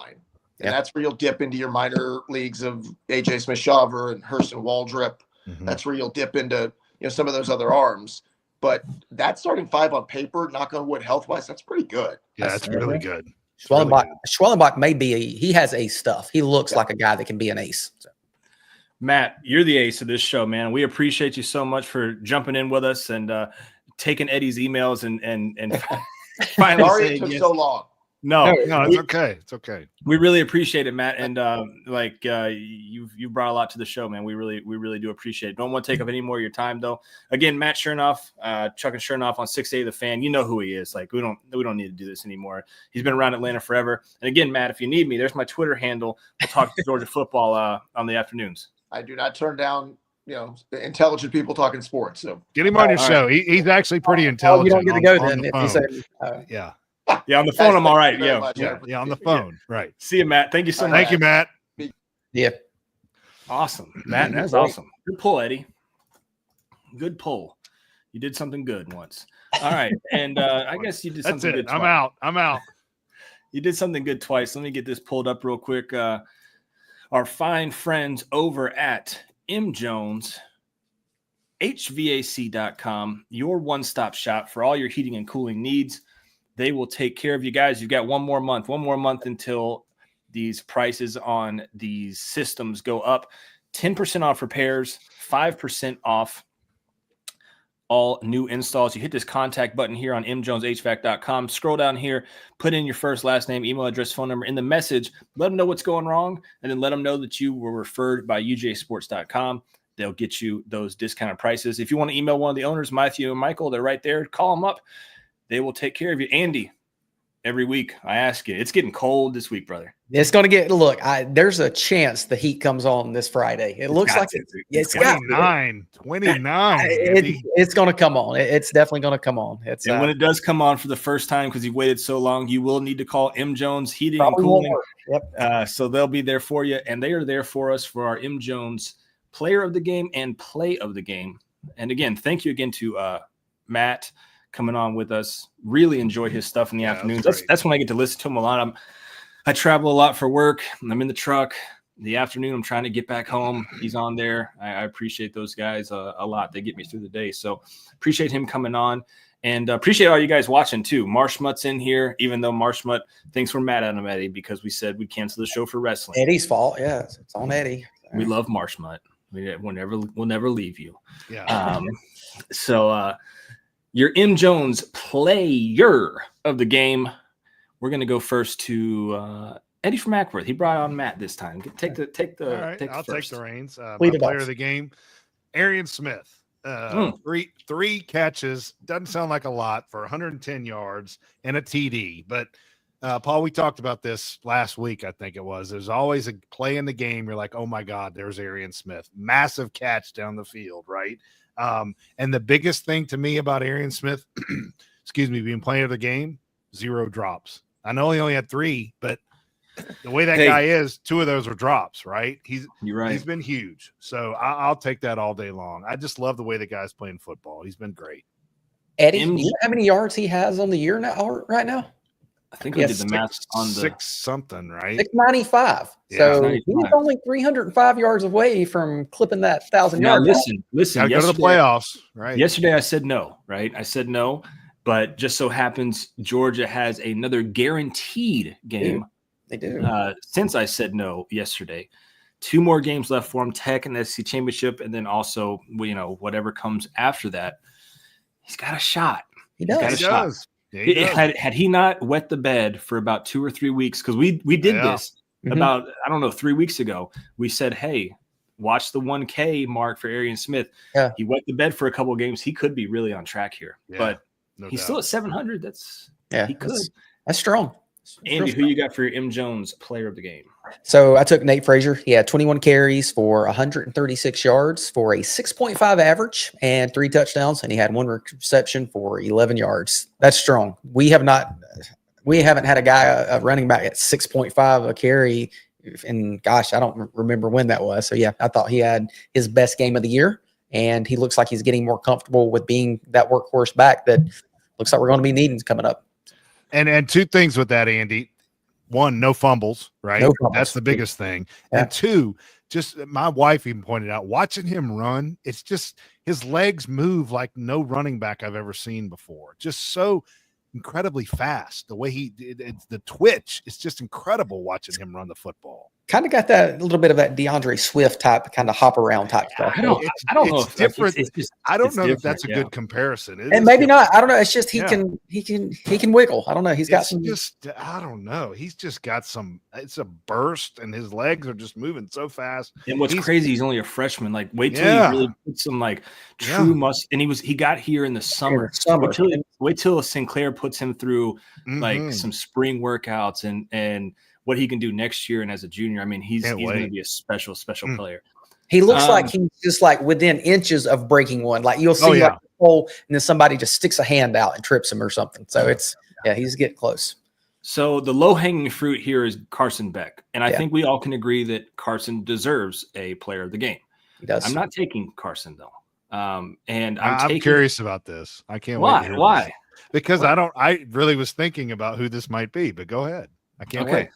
And that's where you'll dip into your minor leagues of AJ Smith-Shawver and Hurston Waldrop. Mm-hmm. That's where you'll dip into some of those other arms. But that starting 5 on paper, knock on wood, health-wise, that's pretty good. Yeah, that's really good. Schwellenbach may be he has ace stuff. He looks like a guy that can be an ace. So. Matt, you're the ace of this show, man. We appreciate you so much for jumping in with us and taking Eddie's emails and finally sorry it took so long. No, it's okay. It's okay. We really appreciate it, Matt. And you brought a lot to the show, man. We really do appreciate it. Don't want to take up any more of your time, though. Again, Matt Chernoff, Chuck and Chernoff on 680 The Fan. You know who he is. Like we don't need to do this anymore. He's been around Atlanta forever. And again, Matt, if you need me, there's my Twitter handle. We'll talk to Georgia football on the afternoons. I do not turn down intelligent people talking sports. So get him on your show. Right. He's actually pretty intelligent. You don't get to go then if you say yeah. Yeah, on the phone, I'm all right. Yeah, on the phone. Right. See you, Matt. Thank you so much. Thank you, Matt. Yeah. Awesome. Matt, that's awesome. Good pull, Eddie. Good pull. You did something good once. All right. And I guess you did something good twice. I'm out. You did something good twice. Let me get this pulled up real quick. Our fine friends over at M. Jones, HVAC.com, your one-stop shop for all your heating and cooling needs. They will take care of you guys. You've got one more month until these prices on these systems go up. 10% off repairs, 5% off all new installs. You hit this contact button here on mjoneshvac.com. Scroll down here, put in your first, last name, email address, phone number in the message. Let them know what's going wrong, and then let them know that you were referred by UJSports.com. They'll get you those discounted prices. If you want to email one of the owners, Matthew and Michael, they're right there. Call them up. They will take care of you. Andy, every week I ask you, it's getting cold this week, brother. It's going to get, there's a chance the heat comes on this Friday. It looks like it's 29. It's going to come on. It's definitely going to come on. And when it does come on for the first time, because you've waited so long, you will need to call M. Jones Heating and Cooling. Yep. So they'll be there for you, and they are there for us for our M. Jones Player of the Game and Play of the Game. And again, thank you again to Matt coming on with us. Really enjoy his stuff in the afternoons. That's when I get to listen to him a lot. I travel a lot for work. I'm in the truck. In the afternoon, I'm trying to get back home. He's on there. I appreciate those guys a lot. They get me through the day. So appreciate him coming on, and appreciate all you guys watching too. Marshmutt's in here, even though Marshmutt thinks we're mad at him, Eddie, because we said we'd cancel the show for wrestling. Eddie's fault. Yeah, it's on Eddie. We love Marshmutt. We'll never leave you. Yeah. So your M. Jones Player of the Game. We're gonna go first to Eddie from Acworth. He brought on Matt this time. I'll take the reins. My player of the game, Arian Smith. 3 catches. Doesn't sound like a lot for 110 yards and a TD, but Paul, we talked about this last week. I think it was. There's always a play in the game. You're like, oh my God, there's Arian Smith. Massive catch down the field, right? And the biggest thing to me about Arian Smith, being player of the game, 0 drops. I know he only had 3, but the way that guy is, 2 of those were drops, right? You're right. He's been huge. So I'll take that all day long. I just love the way the guy's playing football. He's been great. Eddie, do you know how many yards he has on the year right now? I think I did the math on the 6 something, right? 695. Yeah, so 695. He's only 305 yards away from clipping that 1,000 yards. Listen. Gotta go to the playoffs, right? Yesterday I said no, right? I said no, but just so happens Georgia has another guaranteed game. They do. Since I said no yesterday, 2 more games left for him, Tech and the SEC Championship, and then also, whatever comes after that. He's got a shot. He does. He does. Yeah, had he not wet the bed for about 2 or 3 weeks, because we did this about, 3 weeks ago. We said, hey, watch the 1K mark for Arian Smith. Yeah. He wet the bed for a couple of games. He could be really on track here. Yeah, but he's still at 700. He could. That's strong. Andy, who you got for your M. Jones player of the game? So I took Nate Frazier. He had 21 carries for 136 yards for a 6.5 average and 3 touchdowns, and he had 1 reception for 11 yards. That's strong. We haven't had a guy, a running back at 6.5 a carry, and gosh, I don't remember when that was. So yeah, I thought he had his best game of the year, and he looks like he's getting more comfortable with being that workhorse back that looks like we're going to be needing coming up. And 2 things with that, Andy. 1, no fumbles, right? No fumbles. That's the biggest thing. Yeah. And 2, just my wife even pointed out, watching him run, it's just his legs move like no running back I've ever seen before. Just so incredibly fast. The way it's the twitch, it's just incredible watching him run the football. Kind of got that little bit of that DeAndre Swift type, kind of hop around type stuff. I don't know if different. I don't know if that's a yeah. good comparison. And maybe not. I don't know. It's just he can wiggle. I don't know. He's got some. I don't know. He's just got some. It's a burst, and his legs are just moving so fast. And what's crazy, he's only a freshman. Like, wait till he really puts some like true muscle. And he got here in the summer. Wait till Sinclair puts him through like some spring workouts and what he can do next year and as a junior. I mean, he's going to be a special player. He looks like he's just like within inches of breaking one. Like you'll see like a hole, and then somebody just sticks a hand out and trips him or something. So he's getting close. So the low-hanging fruit here is Carson Beck. And I think we all can agree that Carson deserves a player of the game. He does. I'm not taking Carson though. And I'm curious about this. I can't wait to hear Why? This. Because I really was thinking about who this might be, but go ahead. I can't wait.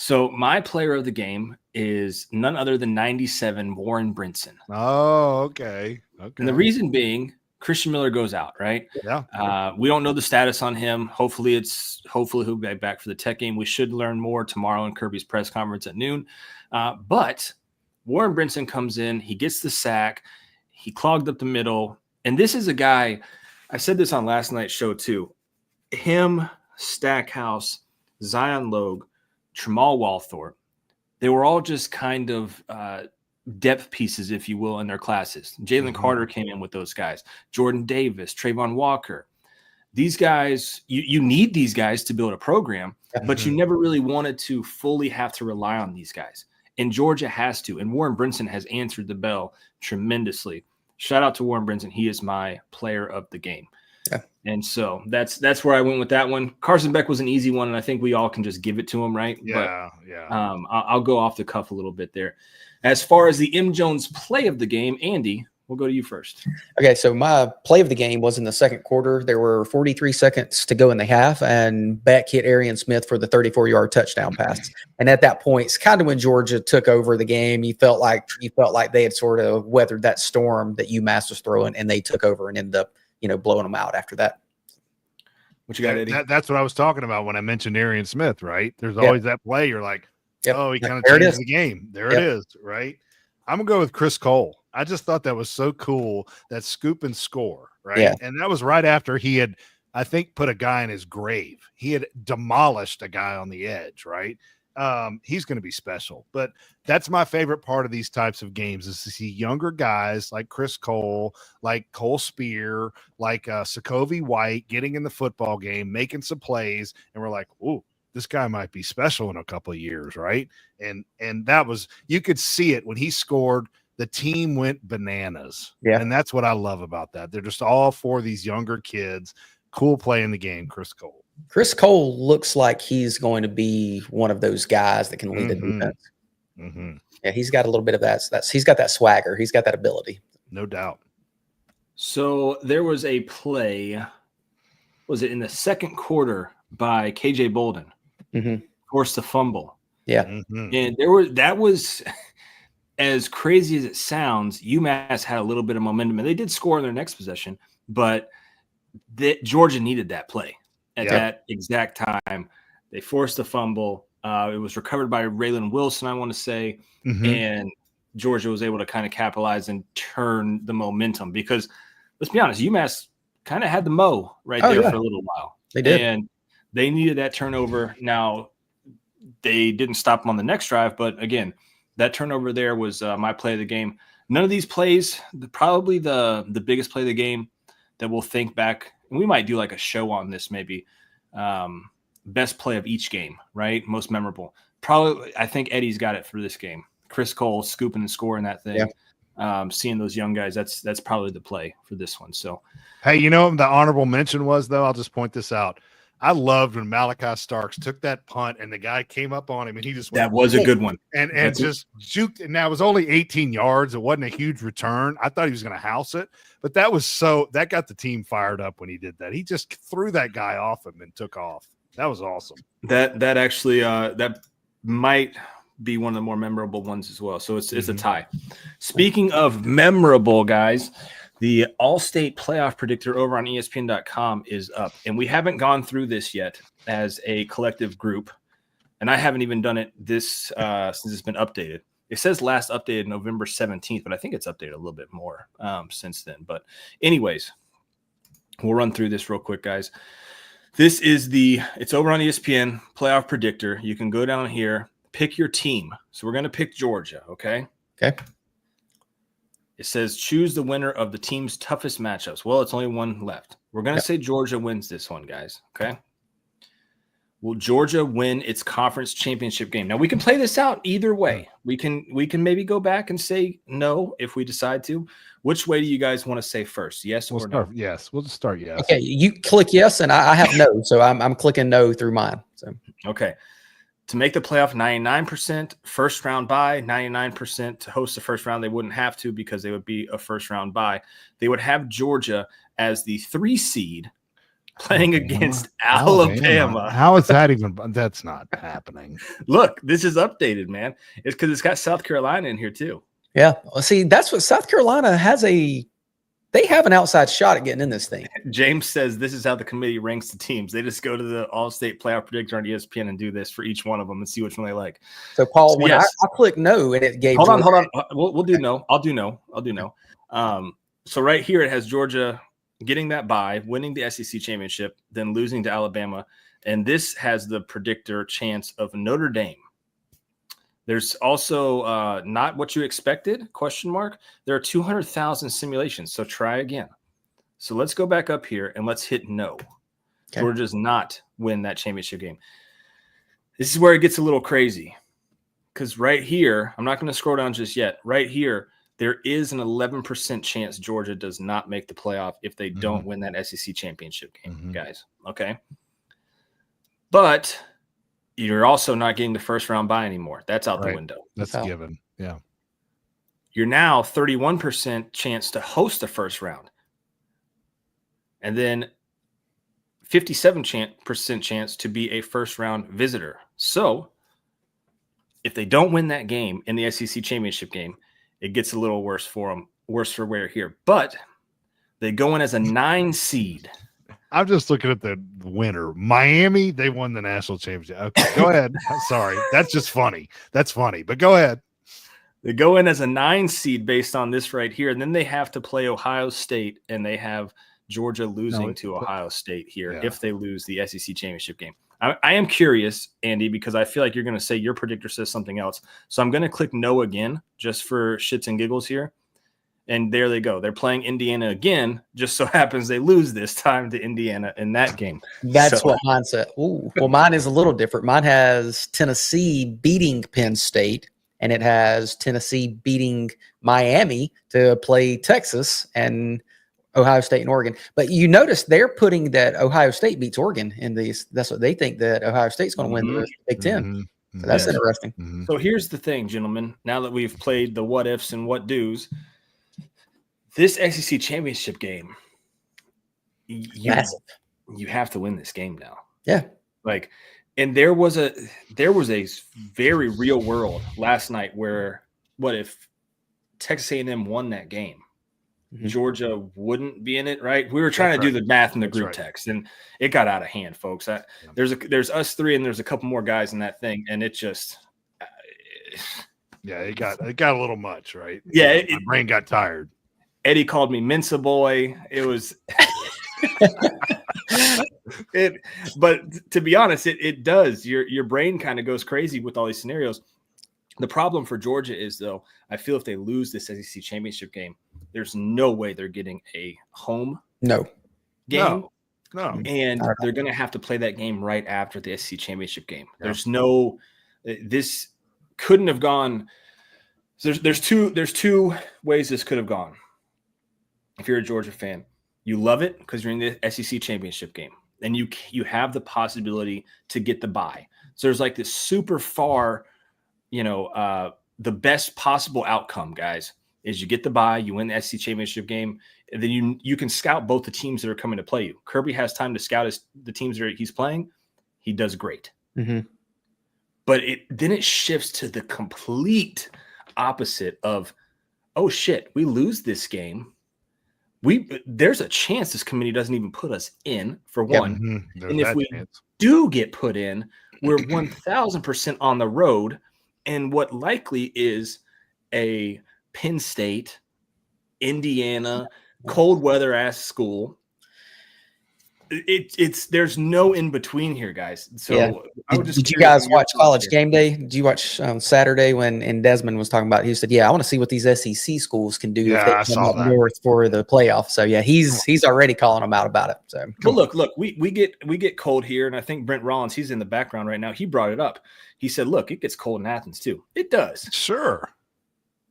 So my player of the game is none other than 97 Warren Brinson. Oh, okay. And the reason being, Christian Miller goes out, right? Yeah. We don't know the status on him. Hopefully he'll be back for the Tech game. We should learn more tomorrow in Kirby's press conference at noon. But Warren Brinson comes in. He gets the sack. He clogged up the middle. And this is a guy, I said this on last night's show too. Him, Stackhouse, Zion Logue, Tramal Walthorpe, they were all just kind of depth pieces, if you will, in their classes. Jalen Carter came in with those guys. Jordan Davis, Trayvon Walker. These guys, you need these guys to build a program, but you never really wanted to fully have to rely on these guys. And Georgia has to. And Warren Brinson has answered the bell tremendously. Shout out to Warren Brinson. He is my player of the game. Yeah. And so that's where I went with that one. Carson Beck was an easy one, and I think we all can just give it to him, right? Yeah, but, I'll go off the cuff a little bit there. As far as the M. Jones play of the game, Andy, we'll go to you first. Okay, so my play of the game was in the second quarter. There were 43 seconds to go in the half, and Beck hit Arian Smith for the 34-yard touchdown pass. And at that point, it's kind of when Georgia took over the game. You felt like they had sort of weathered that storm that UMass was throwing, and they took over and ended up blowing them out after that. What you got, Eddie? That's what I was talking about when I mentioned Arian Smith, right? There's always that play. You're like, oh, he kind of changed the game. There it is, right? I'm going to go with Chris Cole. I just thought that was so cool, that scoop and score, right? Yeah. And that was right after he had, I think, put a guy in his grave. He had demolished a guy on the edge, right? He's going to be special. But that's my favorite part of these types of games is to see younger guys like Chris Cole, like Cole Spear, like Sokovie White getting in the football game, making some plays, and we're like, ooh, this guy might be special in a couple of years, right? And that was, you could see it when he scored. The team went bananas. Yeah. And that's what I love about that. They're just all for these younger kids. Cool play in the game, Chris Cole. Chris Cole looks like he's going to be one of those guys that can lead a defense. Yeah, he's got a little bit of that. He's got that swagger. He's got that ability. No doubt. So there was a play, was it in the second quarter by KJ Bolden? Forced a fumble. Yeah. And that was as crazy as it sounds, UMass had a little bit of momentum, and they did score in their next possession, but Georgia needed that play at that exact time. They forced a fumble. It was recovered by Raylan Wilson, I want to say, and Georgia was able to kind of capitalize and turn the momentum because, let's be honest, UMass kind of had the mo right there for a little while. They did. And they needed that turnover. Now, they didn't stop them on the next drive, but again, that turnover there was my play of the game. None of these plays, probably the biggest play of the game that we'll think back, and we might do like a show on this maybe. best play of each game, right? Most memorable. Probably, I think Eddie's got it for this game. Chris Cole scooping and scoring that thing. Yeah. Seeing those young guys, that's probably the play for this one. So, hey, you know what the honorable mention was, though? I'll just point this out. I loved when Malachi Starks took that punt and the guy came up on him and he just went, that was a good one. And just juked. And now it was only 18 yards. It wasn't a huge return. I thought he was going to house it, but that got the team fired up when he did that. He just threw that guy off him and took off. That was awesome. That actually that might be one of the more memorable ones as well. So it's a tie. Speaking of memorable, guys, the All-State Playoff Predictor over on ESPN.com is up, and we haven't gone through this yet as a collective group, and I haven't even done it this since it's been updated. It says last updated November 17th, but I think it's updated a little bit more since then. But anyways, we'll run through this real quick, guys. This is it's over on ESPN Playoff Predictor. You can go down here, pick your team. So we're going to pick Georgia, okay? Okay. It says choose the winner of the team's toughest matchups. Well, it's only one left. We're going to say Georgia wins this one, guys. Okay. Will Georgia win its conference championship game? Now we can play this out either way. We can maybe go back and say no if we decide to. Which way do you guys want to say first? Yes or no? Yes. We'll just start yes. Okay. You click yes, and I have no. So I'm clicking no through mine. So okay. To make the playoff, 99% first round bye, 99% to host the first round. They wouldn't have to because they would be a first round bye. They would have Georgia as the 3 seed playing against Alabama. How is that even? That's not happening. Look, this is updated, man. It's because it's got South Carolina in here too. Yeah. Well, see, that's what South Carolina has they have an outside shot at getting in this thing. James says this is how the committee ranks the teams. They just go to the All-State Playoff Predictor on ESPN and do this for each one of them and see which one they like. So, Paul, when I clicked no, and it gave Hold on. We'll do no. I'll do no. So right here it has Georgia getting that bye, winning the SEC championship, then losing to Alabama. And this has the predictor chance of Notre Dame. There's also not what you expected, ? There are 200,000 simulations, so try again. So let's go back up here and let's hit no. Okay. Georgia does not win that championship game. This is where it gets a little crazy because right here, I'm not going to scroll down just yet. Right here, there is an 11% chance Georgia does not make the playoff if they don't win that SEC championship game, guys. Okay. But you're also not getting the first round bye anymore. That's out the window. That's a given. Yeah. You're now 31% chance to host the first round. And then 57% chance to be a first round visitor. So if they don't win that game in the SEC championship game, it gets a little worse for them, worse for wear here. But they go in as a 9 seed. I'm just looking at the winner. Miami, they won the national championship. Okay, go ahead. Sorry. That's just funny. That's funny, but go ahead. They go in as a 9 seed based on this right here, and then they have to play Ohio State, and they have Georgia losing to Ohio State here if they lose the SEC championship game. I am curious, Andy, because I feel like you're going to say your predictor says something else. So I'm going to click no again just for shits and giggles here. And there they go. They're playing Indiana again. Just so happens they lose this time to Indiana in that game. That's what mine said. Ooh. Well, mine is a little different. Mine has Tennessee beating Penn State, and it has Tennessee beating Miami to play Texas and Ohio State and Oregon. But you notice they're putting that Ohio State beats Oregon in these. That's what they think, that Ohio State's going to win the Big Ten. So that's interesting. So here's the thing, gentlemen. Now that we've played the what ifs and what do's, this SEC championship game, you have to win this game now. Yeah. And there was a very real world last night where what if Texas A&M won that game? Georgia wouldn't be in it, right? We were trying to do the math in the group text, and it got out of hand, folks. There's us three, and there's a couple more guys in that thing, and it just it got a little much, right? Yeah, my brain got tired. Eddie called me Mensa boy. It was but to be honest, it does. Your brain kind of goes crazy with all these scenarios. The problem for Georgia is, though, I feel if they lose this SEC championship game, there's no way they're getting a home game. No. No. And All right. they're going to have to play that game right after the SEC championship game. Yeah. There's no, this couldn't have gone. There's two ways this could have gone. If you're a Georgia fan, you love it because you're in the SEC championship game, and you have the possibility to get the bye. So there's like this super far, the best possible outcome, guys, is you get the bye, you win the SEC championship game, and then you can scout both the teams that are coming to play you. Kirby has time to scout the teams that he's playing. He does great. Mm-hmm. But then it shifts to the complete opposite of, oh shit, we lose this game. There's a chance this committee doesn't even put us in, for one. Mm-hmm. And if we do get put in, we're 1,000% on the road, and what likely is a Penn State, Indiana, cold weather ass school. There's no in between here, guys. So yeah. Did you guys watch College Game Day? Did you watch on Saturday when Desmond was talking about? He said, "Yeah, I want to see what these SEC schools can do if they come up north for the playoff." So yeah, he's already calling them out about it. So, but look, we get cold here, and I think Brent Rollins, he's in the background right now. He brought it up. He said, "Look, it gets cold in Athens too. It does, sure."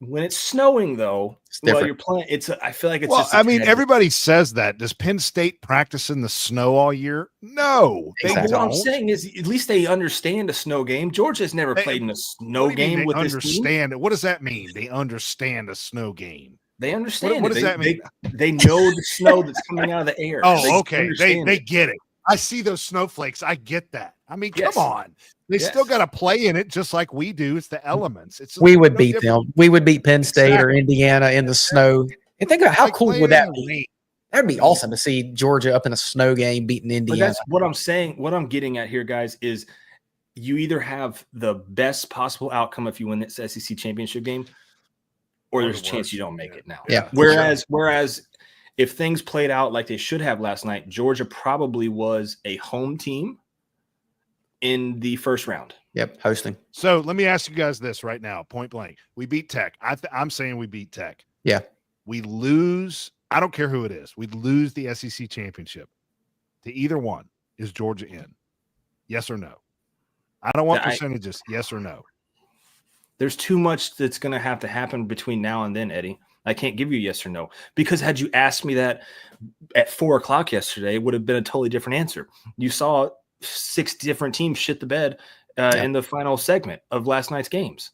When it's snowing, though, well, you're playing. I feel like it's. Well, I mean, everybody says that. Does Penn State practice in the snow all year? No, they exactly. don't. What I'm saying is, at least they understand a snow game. Georgia's never played in a snow game with this team. Understand it. What does that mean? They understand a snow game. They understand. What does that mean? They know the snow that's coming out of the air. Oh, okay. They get it. I see those snowflakes. I get that. I mean, come on. They still got to play in it just like we do. It's the elements. We would beat them. We would beat Penn State or Indiana in the snow. And think about how cool would that be? That'd be awesome to see Georgia up in a snow game beating Indiana. But that's what I'm saying. What I'm getting at here, guys, is you either have the best possible outcome if you win this SEC championship game, or there's a chance you don't make it now. Yeah. Whereas if things played out like they should have last night, Georgia probably was a home team in the first round. Yep, hosting. So let me ask you guys this right now, point blank. We beat Tech. I'm saying we beat Tech. Yeah. We lose. I don't care who it is. We lose the SEC championship to either one. Is Georgia in? Yes or no? I don't want percentages. Yes or no? There's too much that's going to have to happen between now and then, Eddie. I can't give you yes or no, because had you asked me that at 4:00 yesterday, it would have been a totally different answer. You saw 6 different teams shit the bed in the final segment of last night's games.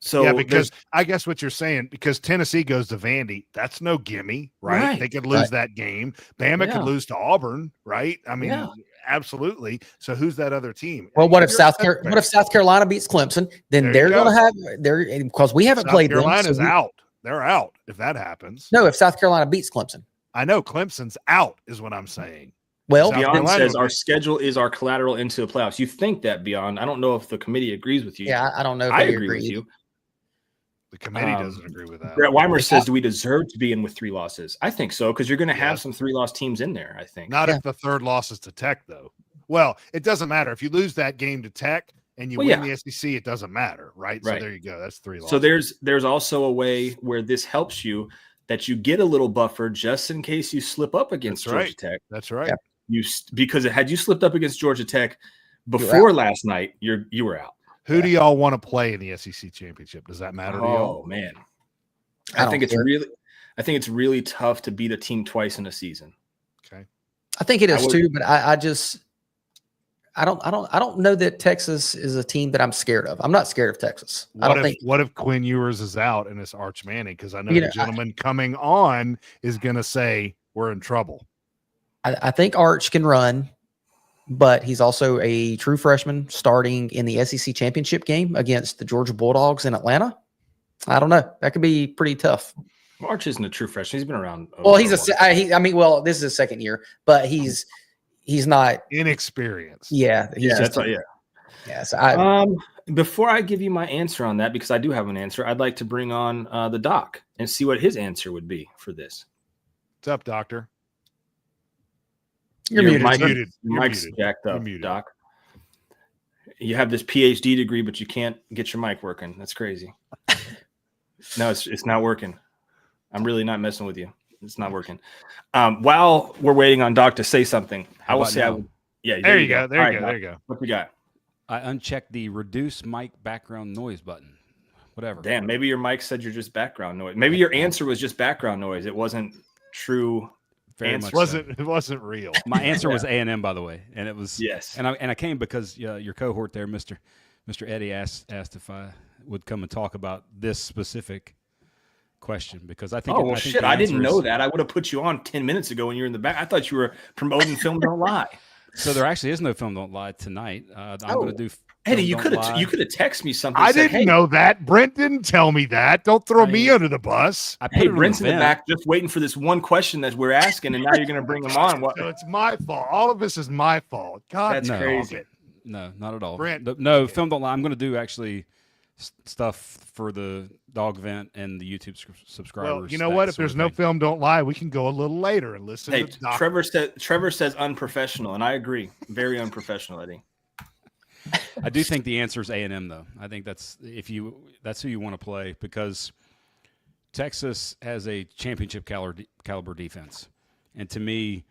So yeah, because I guess what you're saying, because Tennessee goes to Vandy, that's no gimme, right? They could lose that game. Bama could lose to Auburn, right? I mean, absolutely. So who's that other team? Well, what if South Carolina beats Clemson? Then they're going to have because we haven't played them. South Carolina's out. They're out if that happens. No, if South Carolina beats Clemson. I know Clemson's out is what I'm saying. Well, Beyond says our schedule is our collateral into the playoffs. You think that, Beyond? I don't know if the committee agrees with you. Yeah, I don't know if I they agree with you. The committee doesn't agree with that. Brett Weimer says, do we deserve to be in with 3 losses? I think so, because you're going to have some 3-loss teams in there, I think. Not if the third loss is to Tech, though. Well, it doesn't matter. If you lose that game to Tech and you win the SEC, it doesn't matter, right? So there you go. That's 3 losses. So there's also a way where this helps you, that you get a little buffer just in case you slip up against Georgia Tech. That's right. Yeah. Because had you slipped up against Georgia Tech before last night, you were out. Who do y'all want to play in the SEC championship? Does that matter to y'all? Oh man, I think it's really tough to beat a team twice in a season. Okay, I think it is too, but I don't know that Texas is a team that I'm scared of. I'm not scared of Texas. What if Quinn Ewers is out and it's Arch Manning? Because I know the gentleman coming on is going to say we're in trouble. I think Arch can run, but he's also a true freshman starting in the SEC championship game against the Georgia Bulldogs in Atlanta. I don't know. That could be pretty tough. Arch isn't a true freshman. He's been around. Well, this is his second year, but he's not inexperienced. Yeah. That's right. Yeah. Yeah. So before I give you my answer on that, because I do have an answer, I'd like to bring on the doc and see what his answer would be for this. What's up, doctor? You're muted. Mike's jacked up, Doc. You have this PhD degree, but you can't get your mic working. That's crazy. No, it's not working. I'm really not messing with you. It's not working. While we're waiting on Doc to say something, I will say, There you go. There you go. What we got? I unchecked the reduce mic background noise button. Whatever. Damn, maybe your mic said you're just background noise. Maybe your answer was just background noise. It wasn't true. Much It wasn't real. My answer was A&M, by the way, and it was yes. And I came because your cohort there, Mr. Eddie, asked if I would come and talk about this specific question because I think. Oh, well, shit! I didn't know that. I would have put you on 10 minutes ago when you were in the back. I thought you were promoting Film Don't Lie. So there actually is no Film Don't Lie tonight. I'm going to do. Eddie, you could have texted me something. I didn't know that. Brent didn't tell me that. Don't throw me under the bus. Hey, Brent's in the back just waiting for this one question that we're asking, and now you're going to bring him on. What? So it's my fault. All of this is my fault. God, that's crazy. No, not at all. Brent, no, Film Don't Lie. I'm going to do actually stuff for the dog vent and the YouTube subscribers. Well, you know what? If there's no Film Don't Lie, we can go a little later and listen. Hey, to Trevor says unprofessional, and I agree. Very unprofessional, Eddie. I do think the answer is A&M, though. I think that's who you want to play because Texas has a championship caliber defense, and to me,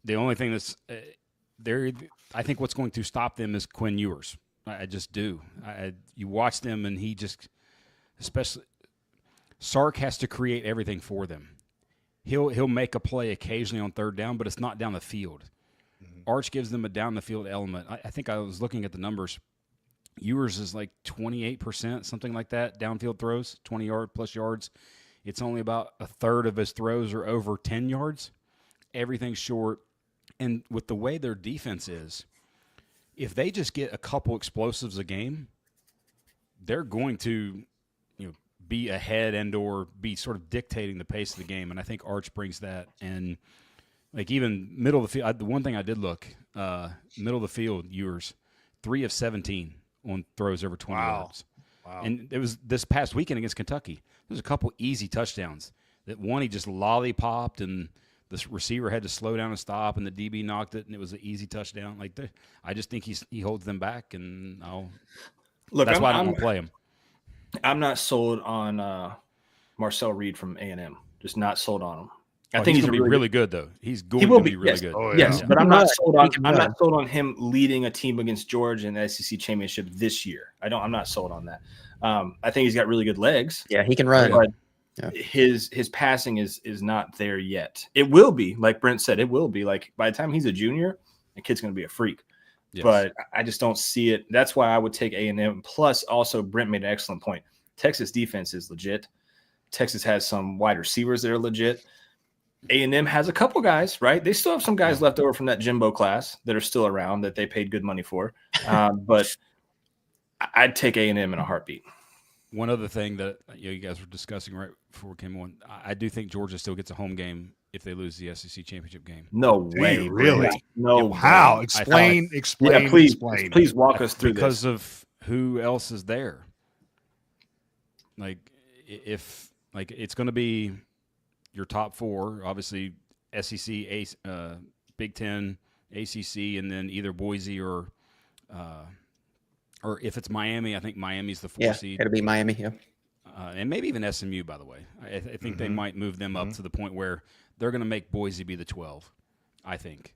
the only thing that's I think what's going to stop them is Quinn Ewers. I just do. You watch them, and he just, especially Sark has to create everything for them. He'll make a play occasionally on third down, but it's not down the field. Arch gives them a down the field element. I think I was looking at the numbers. Ewers is like 28%, something like that, downfield throws, 20+ yards. It's only about a third of his throws are over 10 yards. Everything's short. And with the way their defense is, if they just get a couple explosives a game, they're going to be ahead and or be sort of dictating the pace of the game. And I think Arch brings that. And like even middle of the field, the one thing I did look, middle of the field, Ewers, 3 of 17 on throws over 20 yards. Wow. And it was this past weekend against Kentucky. There's a couple easy touchdowns. That one he just lollipopped and the receiver had to slow down and stop, and the DB knocked it, and it was an easy touchdown. Like I just think he holds them back, and that's why I don't want to play him. I'm not sold on Marcel Reed from A&M. Just not sold on him. I think he's going to be really good, though. He's going to be really good. Oh, yes, but I'm not sold on. I'm not sold on him leading a team against Georgia in the SEC championship this year. I'm not sold on that. I think he's got really good legs. Yeah, he can run. But his passing is not there yet. It will be, like Brent said. It will be like by the time he's a junior, the kid's going to be a freak. Yes. But I just don't see it. That's why I would take A&M. Plus, also Brent made an excellent point. Texas defense is legit. Texas has some wide receivers that are legit. A&M has a couple guys, right? They still have some guys left over from that Jimbo class that are still around that they paid good money for. But I'd take A&M in a heartbeat. One other thing that you guys were discussing right before we came on, I do think Georgia still gets a home game if they lose the SEC championship game. No way, really? No. How? Explain. Yeah, please walk us through because this. of who else is there. Like it's going to be your top four, obviously SEC, Big Ten, ACC, and then either Boise or if it's Miami, I think Miami's the 4 seed. It'll be Miami, yeah. And maybe even SMU, by the way. I think they might move them up to the point where they're going to make Boise be the 12, I think.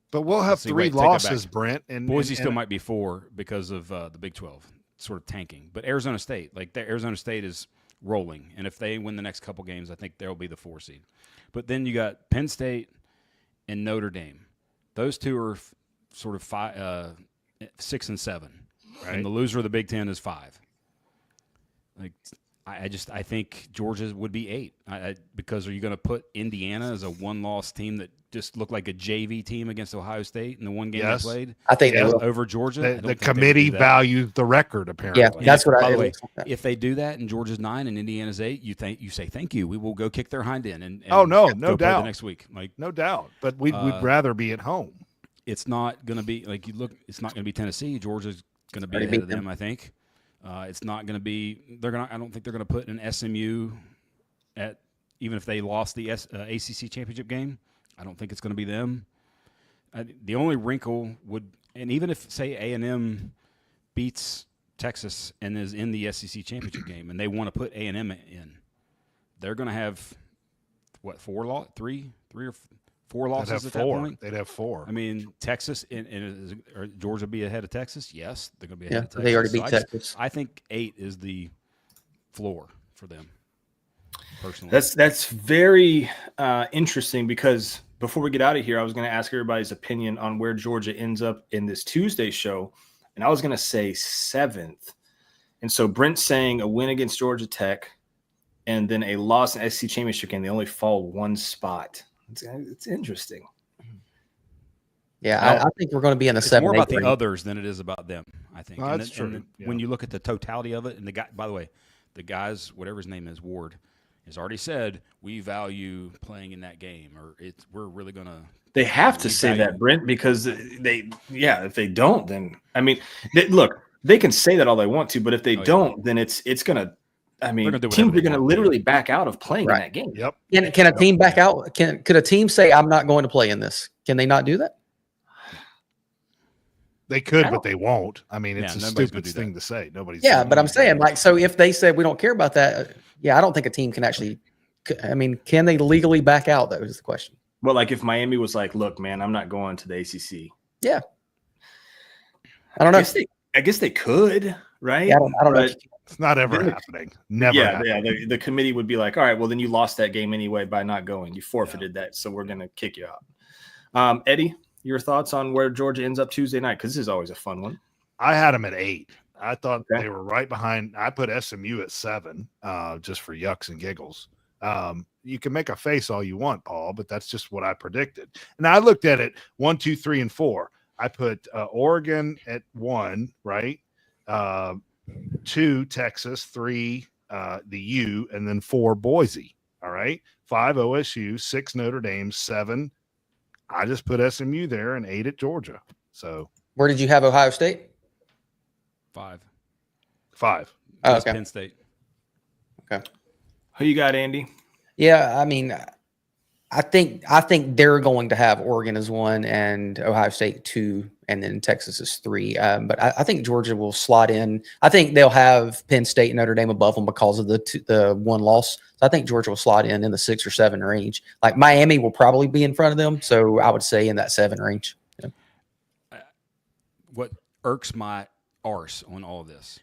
But we'll have 3 losses, Brent. And Boise still might be 4 because of the Big 12 sort of tanking. But Arizona State, Arizona State is rolling. And if they win the next couple games, I think they'll be the 4 seed. But then you got Penn State and Notre Dame. Those two are sort of 6 and 7. Right. And the loser of the Big Ten is 5. I think Georgia would be 8. Because are you going to put Indiana as a 1-loss team that just looked like a JV team against Ohio State in the one game they played? I think they will. Over Georgia. The committee values the record, apparently. Yeah, that's what By the way, if they do that and Georgia's 9 and Indiana's 8, you say thank you. We will go kick their hind end and no doubt the next week. No doubt. But we'd rather be at home. It's not going to be it's not going to be Tennessee. Georgia's going to be ahead of them, I think. It's not going to be. I don't think they're going to put an SMU at even if they lost the ACC championship game. I don't think it's going to be them. The only wrinkle would, and even if say A&M beats Texas and is in the SEC championship game, and they want to put A&M in, they're going to have what, three or four losses at that point. They'd have 4. I mean, Texas or Georgia be ahead of Texas? Yes, they're going to be ahead of Texas. They already beat So Texas. I think 8 is the floor for them. Personally, That's very interesting, because before we get out of here, I was going to ask everybody's opinion on where Georgia ends up in this Tuesday show, and I was going to say 7th. And so Brent's saying a win against Georgia Tech and then a loss in SEC championship game. They only fall 1 spot. It's interesting. Yeah, I think we're going to be in the 7. More about the others than it is about them, I think. No, that's true. When you look at the totality of it, and the guy, by the way, the guys, whatever his name is, Ward, has already said we value playing in that game, or we're really going to. They have to say that, Brent, because if they don't, then look, they can say that all they want to, but if they don't, then it's going to. I mean, teams are going to literally back out of playing in that game. Yep. Can a team back out? Could a team say, I'm not going to play in this? Can they not do that? They could, but they won't. I mean, it's a stupid thing to say. Nobody's. Yeah, but I'm saying, like, so if they said we don't care about that, I don't think a team can actually. I mean, can they legally back out? That was the question. Well, like if Miami was like, look, man, I'm not going to the ACC. Yeah. I don't know. I guess they could, right? Yeah, I don't know. It's not ever happening. Never. Yeah. The committee would be like, all right, well, then you lost that game anyway by not going. You forfeited that, so we're going to kick you out. Eddie, your thoughts on where Georgia ends up Tuesday night? Because this is always a fun one. I had them at 8. I thought they were right behind. I put SMU at 7, just for yucks and giggles. You can make a face all you want, Paul, but that's just what I predicted. And I looked at it 1, 2, 3, and 4. I put Oregon at 1, right? 2, Texas, 3, the U, and then 4, Boise. All right. 5, OSU, 6, Notre Dame, 7. I just put SMU there, and 8 at Georgia. So where did you have Ohio State? 5. Oh, okay. Penn State. Okay. Who you got, Andy? Yeah, I mean, I think they're going to have Oregon as 1 and Ohio State 2, and then Texas is 3. But I think Georgia will slot in. I think they'll have Penn State and Notre Dame above them because of the 1 loss. So I think Georgia will slot in the 6 or 7 range. Like Miami will probably be in front of them. So I would say in that 7 range. Yeah. What irks my arse on all of this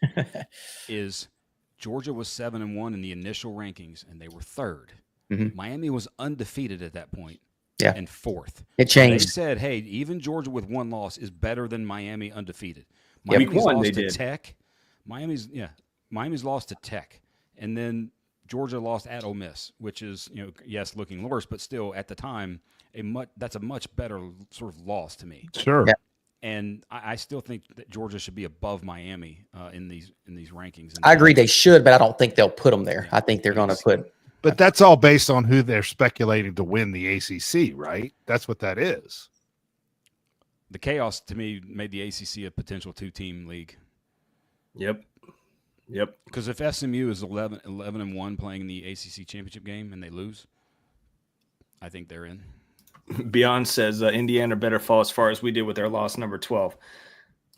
is Georgia was 7-1 in the initial rankings, and they were 3rd. Mm-hmm. Miami was undefeated at that point, and 4th. It changed. They said, "Hey, even Georgia with 1 loss is better than Miami undefeated." Miami's Miami's lost lost to Tech. Miami's lost to Tech, and then Georgia lost at Ole Miss, which is yes, looking worse, but still at the time that's a much better sort of loss to me. Sure. Yeah. And I still think that Georgia should be above Miami in these rankings. I agree they should, but I don't think they'll put them there. I think they're going to put. But that's all based on who they're speculating to win the ACC, right? That's what that is. The chaos, to me, made the ACC a potential 2-team league. Yep. Because if SMU is 11-1 playing in the ACC championship game and they lose, I think they're in. Beyond says Indiana better fall as far as we did with their loss number 12.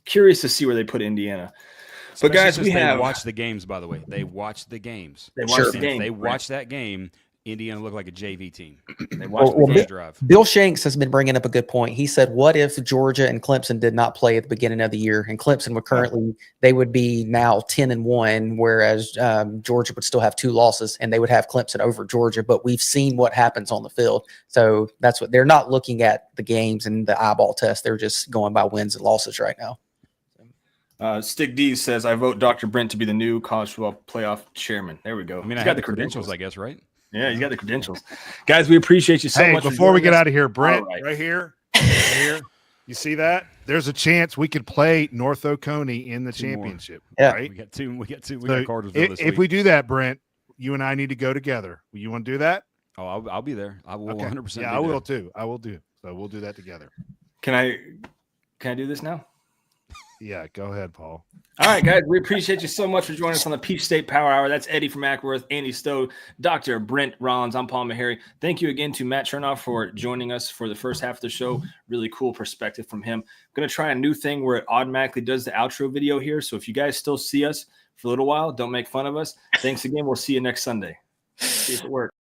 Curious to see where they put Indiana. But guys, they watch the games, by the way. They watch the games. They watch the game. If they watch that game, Indiana looked like a JV team. They watch the first drive. Bill Shanks has been bringing up a good point. He said, what if Georgia and Clemson did not play at the beginning of the year? And Clemson would they would be now 10-1, whereas Georgia would still have 2 losses, and they would have Clemson over Georgia. But we've seen what happens on the field. So that's what they're not looking at the games and the eyeball test. They're just going by wins and losses right now. Stick D says, I vote Dr. Brent to be the new college football playoff chairman. There we go. I mean, I got the credentials, I guess, right? Yeah, you got the credentials. Guys, we appreciate you so much. Before we get out of here, Brent, right here, you see that? There's a chance we could play North Oconee in the championship. Yeah. Right? We got two. We got Cartersville this week. If we do that, Brent, you and I need to go together. You want to do that? Oh, I'll be there. I will 100%. Yeah, I will too. I will do. So we'll do that together. Can I do this now? Yeah, go ahead, Paul. All right, guys, we appreciate you so much for joining us on the Peach State Power Hour. That's Eddie from Acworth, Andy Stowe, Dr. Brent Rollins. I'm Paul Maharry. Thank you again to Matt Chernoff for joining us for the first half of the show. Really cool perspective from him. I'm going to try a new thing where it automatically does the outro video here. So if you guys still see us for a little while, don't make fun of us. Thanks again. We'll see you next Sunday. See if it works.